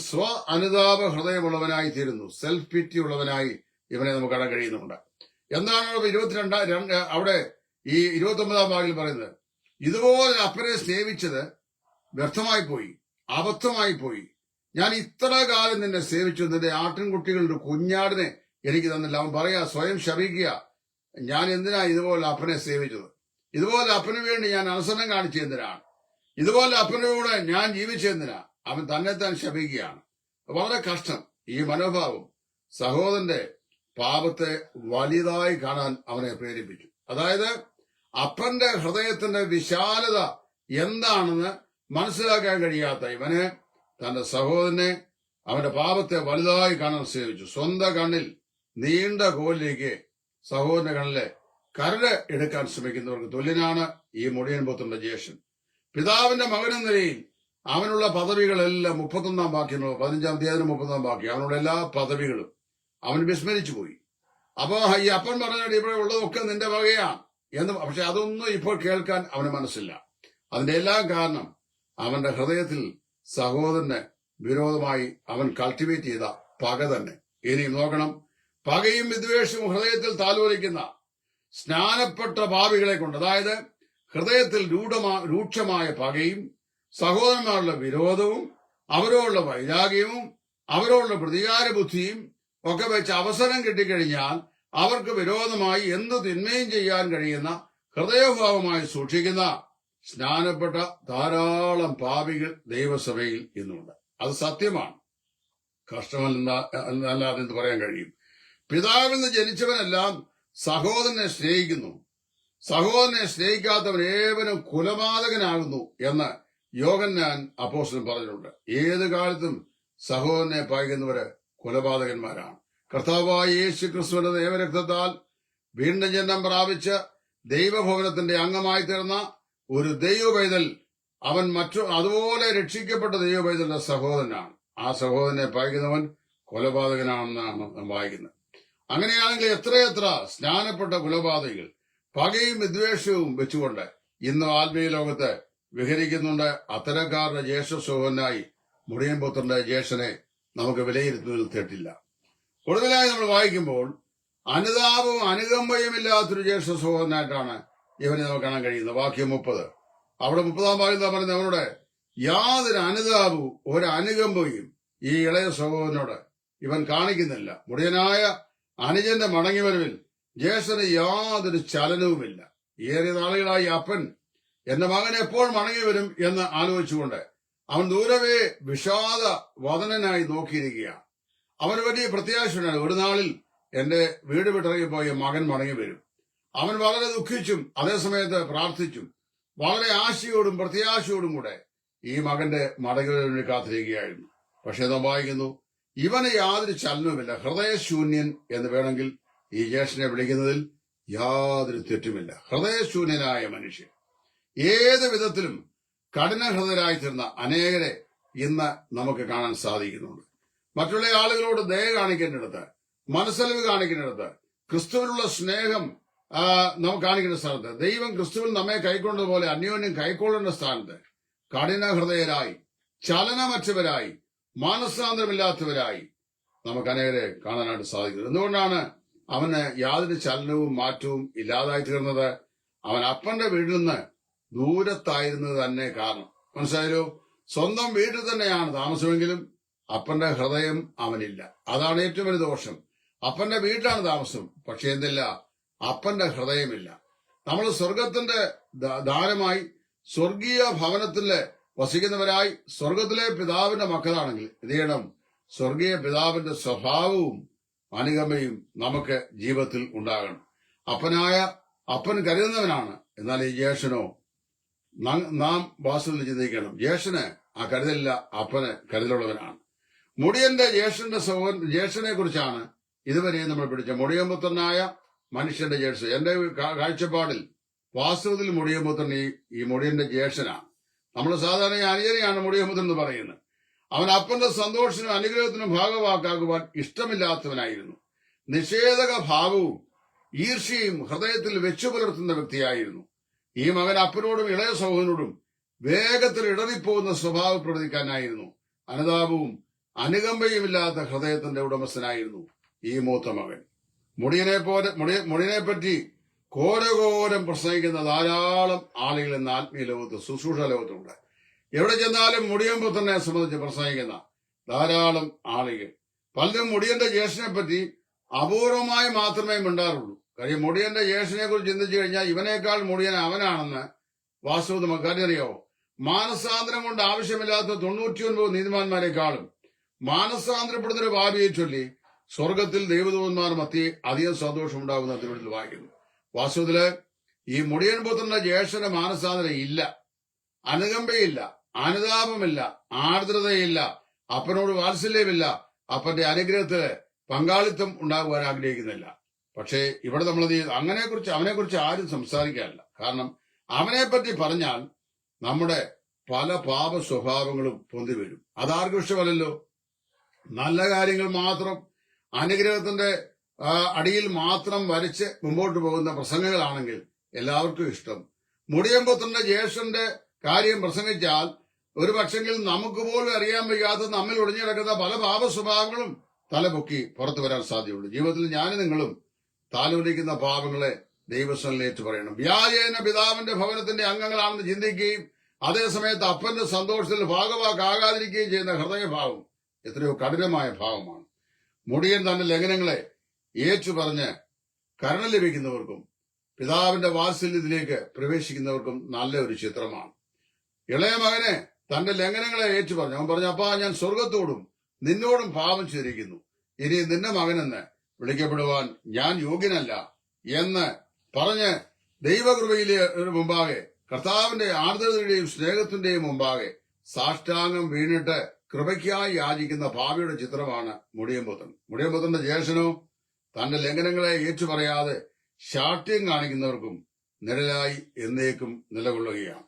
S1: അനുതാപ ഹൃദയമുള്ളവനായി തീരുന്നു. സെൽഫ് പിറ്റി ഉള്ളവനായി ഇവനെ നമുക്ക് കാണാൻ കഴിയുന്നുണ്ട്. എന്താണ് 22 അവിടെ ഈ 29 വാക്കിൽ പറയുന്നത്? ഇതുപോലെ അപ്പനെ സ്നേഹിച്ചത് വ്യർത്ഥമായി പോയി, അബദ്ധമായി പോയി. ഞാൻ ഇത്ര കാലം നിന്നെ സേവിച്ചു, നിന്റെ ആട്ടിൻകുട്ടികളുടെ കുഞ്ഞാടിനെ എനിക്ക് തന്നില്ല. അവൻ പറയാ, സ്വയം ശപിക്കുക, ഞാൻ എന്തിനാ ഇതുപോലെ അപ്പനെ സേവിച്ചത്? ഇതുപോലെ അപ്പന് വേണ്ടി ഞാൻ അനുസരണം കാണിച്ചെന്തിനാണ്? ഇതുപോലെ അപ്പനോട് ഞാൻ ജീവിച്ചെന്തിനാ? അവൻ തന്നെത്താൻ ശപിക്കുകയാണ്. വളരെ കഷ്ടം. ഈ മനോഭാവം സഹോദരന്റെ പാപത്തെ വലിയതായി കാണാൻ അവനെ പ്രേരിപ്പിച്ചു. അതായത് അപ്പന്റെ ഹൃദയത്തിന്റെ വിശാലത എന്താണെന്ന് മനസ്സിലാക്കാൻ കഴിയാത്ത ഇവന് തന്റെ സഹോദരനെ, അവന്റെ പാപത്തെ വലുതായി കാണാൻ ശ്രമിച്ചു. സ്വന്തം കണ്ണിൽ നീണ്ട കോലിലേക്ക് സഹോദരന്റെ കണ്ണിലെ കരട് എടുക്കാൻ ശ്രമിക്കുന്നവർക്ക് തുല്യനാണ് ഈ മുടിയൻ പുത്രന്റെ ജ്യേഷ്ഠൻ. പിതാവിന്റെ മകനെന്ന നിലയിൽ അവനുള്ള പദവികളെല്ലാം 31 വാക്യം, 15-ാം അധ്യായം 30-ാം വാക്യം, അവനുള്ള എല്ലാ പദവികളും അവൻ വിസ്മരിച്ചു പോയി. അപ്പോ ഈ അപ്പൻ പറഞ്ഞാൽ ഇവിടെ ഉള്ളതൊക്കെ നിന്റെ വകയാണ് എന്ന്. പക്ഷെ അതൊന്നും ഇപ്പോൾ കേൾക്കാൻ അവന് മനസ്സില്ല. അതിന്റെ എല്ലാം കാരണം അവന്റെ ഹൃദയത്തിൽ സഹോദരന് വിരോധമായി അവൻ കൾട്ടിവേറ്റ് ചെയ്ത പക തന്നെ. ഇനിയും നോക്കണം, പകയും വിദ്വേഷവും ഹൃദയത്തിൽ താലോലിക്കുന്ന സ്നാനപ്പെട്ട പാപികളെ കൊണ്ട്, അതായത് ഹൃദയത്തിൽ രൂക്ഷമായ പകയും സഹോദരന്മാരുടെ വിരോധവും അവരോടുള്ള വൈരാഗ്യവും അവരോടുള്ള പ്രതികാര ബുദ്ധിയും ഒക്കെ വെച്ച് അവസരം കിട്ടിക്കഴിഞ്ഞാൽ അവർക്ക് വിരോധമായി എന്തു തിന്മയും ചെയ്യാൻ കഴിയുന്ന ഹൃദയഭാവമായി സൂക്ഷിക്കുന്ന സ്നാനപ്പെട്ട ധാരാളം പാപികൾ ദൈവസഭയിൽ ഇന്നുണ്ട്. അത് സത്യമാണ്. കഷ്ടമല്ലാതെ എന്ന് പറയാൻ കഴിയും. പിതാവിൽ നിന്ന് ജനിച്ചവനെല്ലാം സഹോദരനെ സ്നേഹിക്കുന്നു, സഹോദരനെ സ്നേഹിക്കാത്തവൻ ഏവനും കുലപാതകനാകുന്നു എന്ന് യോഹന്നാൻ അപ്പോസ്തലൻ പറഞ്ഞിട്ടുണ്ട്. ഏത് കാലത്തും സഹോദരനെ പകയ്ക്കുന്നവര് കൊലപാതകന്മാരാണ്. കർത്താവായ യേശു ക്രിസ്തുവിന്റെ ദൈവരക്തത്താൽ വീണ്ടും ജന്മം പ്രാപിച്ച് ദൈവഭവനത്തിന്റെ അംഗമായി തീർന്ന ഒരു ദൈവപൈതൽ, അവൻ അതുപോലെ രക്ഷിക്കപ്പെട്ട ദൈവപൈതലിന്റെ സഹോദരനാണ്. ആ സഹോദരനെ പകയ്ക്കുന്നവൻ കൊലപാതകനാണെന്നാണ് നാം വായിക്കുന്നത്. അങ്ങനെയാണെങ്കിൽ എത്രയെത്ര സ്നാനപ്പെട്ട കൊലപാതകികൾ പകയും വിദ്വേഷവും വെച്ചുകൊണ്ട് ഇന്ന് ആത്മീയ ലോകത്ത് വിഹരിക്കുന്നുണ്ട്. അത്തരക്കാരുടെ ജ്യേഷ്ഠ സഹോദരനായി മുടിയൻപുത്രന്റെ ജ്യേഷ്ഠനെ നമുക്ക് വിലയിരുത്തുന്നതിൽ തെറ്റില്ല. കൂടുതലായി നമ്മൾ വായിക്കുമ്പോൾ അനുതാപവും അനുകമ്പയും ഇല്ലാത്തൊരു ജ്യേഷ്ഠ സഹോദരനായിട്ടാണ് ഇവനെ നമുക്ക് കാണാൻ കഴിയുന്നത്. വാക്യം 30, അവിടെ 30-ാം വാക്യം പറയുന്നത്, അവനോട് യാതൊരു അനുതാപവും ഒരു അനുകമ്പയും ഈ ഇളയ സഹോദരനോട് ഇവൻ കാണിക്കുന്നില്ല. മുടിയനായ അനുജന്റെ മടങ്ങിവരവിൽ ജ്യേഷ്ഠന് യാതൊരു ചലനവുമില്ല. ഏറെ നാളുകളായി അപ്പൻ എന്റെ മകൻ എപ്പോൾ മടങ്ങി വരും എന്ന് ആലോചിച്ചുകൊണ്ട് അവൻ ദൂരവേ വിഷാദ വദനനായി നോക്കിയിരിക്കുകയാണ്. അവന് വലിയ പ്രത്യാശയുണ്ട്, ഒരു നാളിൽ എന്റെ വീട് വിട്ടിറങ്ങിപ്പോയ മകൻ മടങ്ങി വരും. അവൻ വളരെ ദുഃഖിച്ചും അതേസമയത്ത് പ്രാർത്ഥിച്ചും വളരെ ആശയോടും പ്രത്യാശയോടും കൂടെ ഈ മകന്റെ മടങ്ങിവരവിന് കാത്തിരിക്കുകയായിരുന്നു. പക്ഷെ നാം വായിക്കുന്നു, ഇവന് യാതൊരു ചലനവുമില്ല. ഹൃദയശൂന്യൻ എന്ന് വേണമെങ്കിൽ ഈ ജ്യേഷ്ഠനെ വിളിക്കുന്നതിൽ യാതൊരു തെറ്റുമില്ല. ഹൃദയശൂന്യനായ മനുഷ്യൻ. ഏത് വിധത്തിലും കഠിനഹൃദയരായി തീർന്ന അനേകരെ ഇന്ന് നമുക്ക് കാണാൻ സാധിക്കുന്നുണ്ട്. മറ്റുള്ള ആളുകളോട് ദയ കാണിക്കേണ്ടിടത്ത്, മനസ്സലിവ് കാണിക്കേണ്ടിടത്ത്, ക്രിസ്തുവിനുള്ള സ്നേഹം നമുക്ക് കാണിക്കേണ്ട സ്ഥാനത്ത്, ദൈവം ക്രിസ്തുവിൽ നമ്മെ കൈക്കൊണ്ടതുപോലെ അന്യോന്യം കൈക്കൊള്ളേണ്ട സ്ഥാനത്ത് കഠിനഹൃദയരായി, ചലനമറ്റവരായി, മാനസാന്തരമില്ലാത്തവരായി നമുക്ക് അനേകരെ കാണാനായിട്ട് സാധിക്കുന്നത്. എന്തുകൊണ്ടാണ് അവന് യാതൊരു ചലനവും മാറ്റവും ഇല്ലാതായി തീർന്നത്? അവൻ അപ്പന്റെ വീട്ടിൽ നിന്ന് ദൂരത്തായിരുന്നത് തന്നെ കാരണം. മനസ്സിലായല്ലോ? സ്വന്തം വീട്ടിൽ തന്നെയാണ് താമസമെങ്കിലും അപ്പന്റെ ഹൃദയം അവനില്ല. അതാണ് ഏറ്റവും വലിയ ദോഷം. അപ്പന്റെ വീട്ടിലാണ് താമസം, പക്ഷെ എന്തില്ല? അപ്പന്റെ ഹൃദയമില്ല. നമ്മൾ സ്വർഗത്തിന്റെ ദാനമായി സ്വർഗീയ ഭവനത്തില് വസിക്കുന്നവരായി സ്വർഗത്തിലെ പിതാവിന്റെ മക്കളാണെങ്കിൽ എന്ത് ചെയ്യണം? സ്വർഗീയ പിതാവിന്റെ സ്വഭാവവും അനുകമ്പയും നമുക്ക് ജീവിതത്തിൽ ഉണ്ടാകണം. അപ്പൻ കരുതുന്നവനാണ്. എന്നാൽ ഈ ജ്യേഷ്ഠനോ? നാം വാസ്തവത്തിൽ ചിന്തിക്കണം, ജ്യേഷ്ഠന് ആ കരുതലില്ല, അപ്പന് കരുതലുള്ളവനാണ്. മുടിയന്റെ ജ്യേഷ്ഠനെ കുറിച്ചാണ് ഇതുവരെ നമ്മൾ പഠിച്ച മുടിയൻപുത്രനായ മനുഷ്യന്റെ ജ്യേഷ്ഠൻ. എന്റെ കാഴ്ചപ്പാടിൽ വാസ്തവത്തിൽ മുടിയൻപുത്രൻ ഈ മുടിയന്റെ ജ്യേഷ്ഠനാണ്. നമ്മൾ സാധാരണ അനുജനെയാണ് മുടിയൻപുത്രൻ എന്ന് പറയുന്നത്. അവൻ അപ്പന്റെ സന്തോഷത്തിനും അനുഗ്രഹത്തിനും ഭാഗവാക്കാകുവാൻ ഇഷ്ടമില്ലാത്തവനായിരുന്നു. നിഷേധക ഭാവവും ഈർഷ്യയും ഹൃദയത്തിൽ വെച്ചു പുലർത്തുന്ന വ്യക്തിയായിരുന്നു. ഈ മകൻ അപ്പനോടും ഇളയ സഹോദരനോടും വേഗത്തിൽ ഇടറിപ്പോകുന്ന സ്വഭാവ പ്രകടിക്കാനായിരുന്നു. അനുതാപവും അനുകമ്പയുമില്ലാത്ത ഹൃദയത്തിന്റെ ഉടമസ്ഥനായിരുന്നു ഈ മൂത്ത മകൻ. മുടിയനെപ്പറ്റി ഘോരഘോരം പ്രസംഗിക്കുന്ന ധാരാളം ആളുകൾ ഇന്ന് ആത്മീയ ലോകത്ത്, ശുശ്രൂഷ ലോകത്തുണ്ട്. എവിടെ ചെന്നാലും മുടിയൻപുത്രനെ സംബന്ധിച്ച് പ്രസംഗിക്കുന്ന ധാരാളം ആളുകൾ. പലരും മുടിയന്റെ ജ്യേഷ്ഠനെ പറ്റി അപൂർവമായി മാത്രമേ മിണ്ടാറുള്ളൂ. കാര്യം മുടിയന്റെ ജ്യേഷ്ഠനെ കുറിച്ച് ചിന്തിച്ചു കഴിഞ്ഞാൽ ഇവനേക്കാൾ മുടിയൻ അവനാണെന്ന് വാസ്തവത്തിൽ നമുക്ക് അറിയാവോ? മാനസാന്തരം കൊണ്ട് ആവശ്യമില്ലാത്ത 99 നീതിമാന്മാരെക്കാളും മാനസാന്തരപ്പെടുന്ന ഒരു ഭാവിയെ ചൊല്ലി സ്വർഗത്തിൽ ദൈവദൂതന്മാർ മധ്യേ അധികം സന്തോഷം ഉണ്ടാകുന്ന തിരുവനന്തപുരത്തിൽ വായിക്കുന്നു. വാസ്തവത്തില് ഈ മുടിയൻപുത്രന്റെ ജ്യേഷ്ഠന്റെ മാനസാന്തരം ഇല്ല, അനുകമ്പയില്ല, അനുതാപമില്ല, ആർദ്രതയില്ല, അപ്പനോട് വാത്സല്യമില്ല, അപ്പന്റെ അനുഗ്രഹത്തില് പങ്കാളിത്തം ഉണ്ടാകുവാൻ ആഗ്രഹിക്കുന്നില്ല. പക്ഷേ ഇവിടെ നമ്മൾ അവനെക്കുറിച്ച് ആരും സംസാരിക്കാറില്ല. കാരണം അവനെപ്പറ്റി പറഞ്ഞാൽ നമ്മുടെ പല പാപ സ്വഭാവങ്ങളും പൊന്തി വരും. അതാർക്കും ഇഷ്ടമല്ലല്ലോ. നല്ല കാര്യങ്ങൾ മാത്രം അനുഗ്രഹത്തിന്റെ അടിയിൽ മാത്രം വരച്ച് മുമ്പോട്ട് പോകുന്ന പ്രസംഗങ്ങളാണെങ്കിൽ എല്ലാവർക്കും ഇഷ്ടം. മുടിയൻപുത്രന്റെ ജ്യേഷ്ഠന്റെ കാര്യം പ്രസംഗിച്ചാൽ ഒരു പക്ഷെങ്കിൽ നമുക്ക് പോലും അറിയാൻ വയ്യാത്ത നമ്മിൽ ഒളിഞ്ഞു കിടക്കുന്ന പല പാപ സ്വഭാവങ്ങളും തലപൊക്കി പുറത്തു വരാൻ സാധ്യതയുള്ളൂ. ജീവിതത്തിൽ ഞാനും നിങ്ങളും താലോലിക്കുന്ന പാപങ്ങളെ ദൈവസ്ഥനിലേറ്റ് പറയണം. വ്യാജേന പിതാവിന്റെ ഭവനത്തിന്റെ അംഗങ്ങളാണെന്ന് ചിന്തിക്കുകയും അതേസമയത്ത് അപ്പന്റെ സന്തോഷത്തിൽ ഭാഗവാക്കാകാതിരിക്കുകയും ചെയ്യുന്ന ഹൃദയഭാവം എത്രയോ കഠിനമായ ഭാവമാണ്. മുടിയൻ തന്റെ ലംഘനങ്ങളെ ഏറ്റുപറഞ്ഞ് കരുണ ലഭിക്കുന്നവർക്കും പിതാവിന്റെ വാത്സല്യത്തിലേക്ക് പ്രവേശിക്കുന്നവർക്കും നല്ല ഒരു ചിത്രമാണ്. ഇളയ മകനെ തന്റെ ലംഘനങ്ങളെ ഏറ്റുപറഞ്ഞു. അവൻ പറഞ്ഞു, അപ്പാ, ഞാൻ സ്വർഗത്തോടും നിന്നോടും പാപം ചെയ്തിരിക്കുന്നു. ഇനി നിന്റെ മകനെന്ന് വിളിക്കപ്പെടുവാൻ ഞാൻ യോഗ്യനല്ല എന്ന് പറഞ്ഞ് ദൈവകൃപയിലെ മുമ്പാകെ കർത്താവിന്റെ ആർദ്രതയുടെയും സ്നേഹത്തിന്റെയും മുമ്പാകെ സാഷ്ടാംഗം വീണിട്ട് കൃപയ്ക്കായി യാചിക്കുന്ന ഭാവിയുടെ ചിത്രമാണ് മുടിയമ്പുത്രന്റെ ജ്യേഷ്ഠനോ തന്റെ ലംഘനങ്ങളെ ഏറ്റുപറയാതെ ശാഠ്യം കാണിക്കുന്നവർക്കും നിഴലായി എന്നേക്കും നിലകൊള്ളുകയാണ്.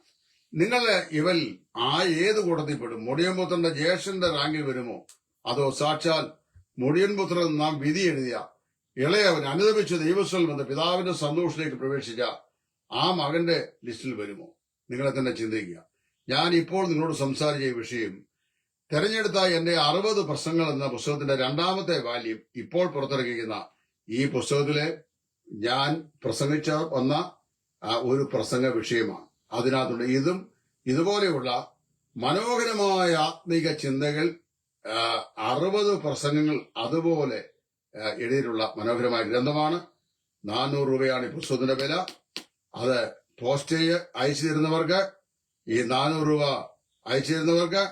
S1: നിങ്ങളെ ഇവൽ ഏത് കൂട്ടത്തിൽപ്പെടും? മുടിയൻപുത്രന്റെ ജ്യേഷ്ഠന്റെ റാങ്കിൽ വരുമോ? അതോ സാക്ഷാൽ മുടിയൻപുത്രൻ നാം വിധി എഴുതിയ ഇളയവൻ അനുദപിച്ച് ദൈവസ്ഥൽ വന്ന് പിതാവിന്റെ സന്തോഷത്തിലേക്ക് പ്രവേശിച്ച ആ മകന്റെ ലിസ്റ്റിൽ വരുമോ? നിങ്ങളെ തന്നെ ചിന്തിക്കുക. ഞാൻ ഇപ്പോൾ നിങ്ങളോട് സംസാരിച്ച ഈ വിഷയം തെരഞ്ഞെടുത്ത എന്റെ 60 പ്രസംഗങ്ങൾ എന്ന പുസ്തകത്തിന്റെ 2ാമത്തെ വാല്യം ഇപ്പോൾ പുറത്തിറക്കിയിരിക്കുന്ന ഈ പുസ്തകത്തിലെ ഞാൻ പ്രസംഗിച്ച വന്ന ഒരു പ്രസംഗ വിഷയമാണ്. അതിനകത്തുണ്ട് ഇതും ഇതുപോലെയുള്ള മനോഹരമായ ആത്മീക ചിന്തകൾ 60 പ്രസംഗങ്ങൾ അതുപോലെ എഴുതിയിട്ടുള്ള മനോഹരമായ ഗ്രന്ഥമാണ്. 400 രൂപയാണ് ഈ പുസ്തകത്തിന്റെ വില. അത് പോസ്റ്റ് അയച്ചു തരുന്നവർക്ക്, ഈ 400 രൂപ അയച്ചു തരുന്നവർക്ക്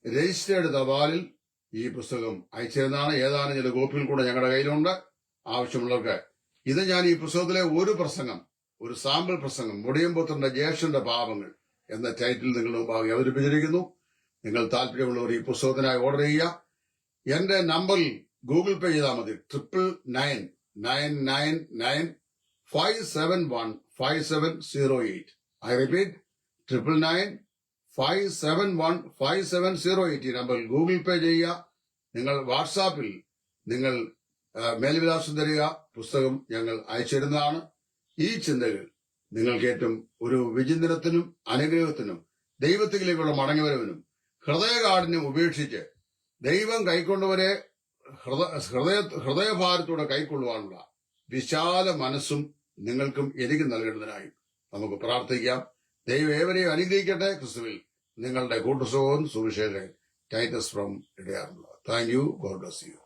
S1: രജിസ്റ്റേർഡ് തപാലിൽ ഈ പുസ്തകം അയച്ചു തരുന്നതാണ്. ഏതാനും ചില കോപ്പികൾ കൂടെ ഞങ്ങളുടെ കയ്യിലുണ്ട്. ആവശ്യമുള്ളവർക്ക് ഇത് ഞാൻ ഈ പുസ്തകത്തിലെ ഒരു പ്രസംഗം, ഒരു സാമ്പിൾ പ്രസംഗം, മുടിയൻപുത്രന്റെ ജ്യേഷ്ഠന്റെ പാപങ്ങൾ എന്ന ടൈറ്റിൽ നിങ്ങളുടെ മുമ്പാകെ അവതരിപ്പിച്ചിരിക്കുന്നു. നിങ്ങൾ താല്പര്യമുള്ളവർ ഈ പുസ്തകത്തിനായി ഓർഡർ ചെയ്യുക. എന്റെ നമ്പറിൽ ഗൂഗിൾ പേ ചെയ്താൽ മതി. 999995715708. I repeat, 9999571570. ഈ നമ്പറിൽ ഗൂഗിൾ പേ ചെയ്യുക. നിങ്ങൾ വാട്സാപ്പിൽ നിങ്ങൾ മേൽവിലാസം തരിക. പുസ്തകം ഞങ്ങൾ അയച്ചിരുന്നതാണ്. ഈ ചിന്തകൾ നിങ്ങൾക്കേറ്റവും ഒരു വിചിന്തനത്തിനും അനുഗ്രഹത്തിനും ദൈവത്തിലേക്കുള്ള മടങ്ങിവരവിനും ഹൃദയകാഠിന്യം ഉപേക്ഷിച്ച് ദൈവം കൈക്കൊണ്ടവരെ ഹൃദയഭാരത്തോടെ കൈക്കൊള്ളുവാനുള്ള വിശാല മനസ്സും നിങ്ങൾക്കും എനിക്കും നൽകേണ്ടതിനായി നമുക്ക് പ്രാർത്ഥിക്കാം. ദൈവം ഏവരെയും അനുഗ്രഹിക്കട്ടെ. ക്രിസ്തുവിൽ നിങ്ങളുടെ കൂട്ടുസഹോദരൻ സുവിശേഷകൻ ടൈറ്റസ് ഫ്രം ഇടയാറുള്ള. Thank you. God bless U.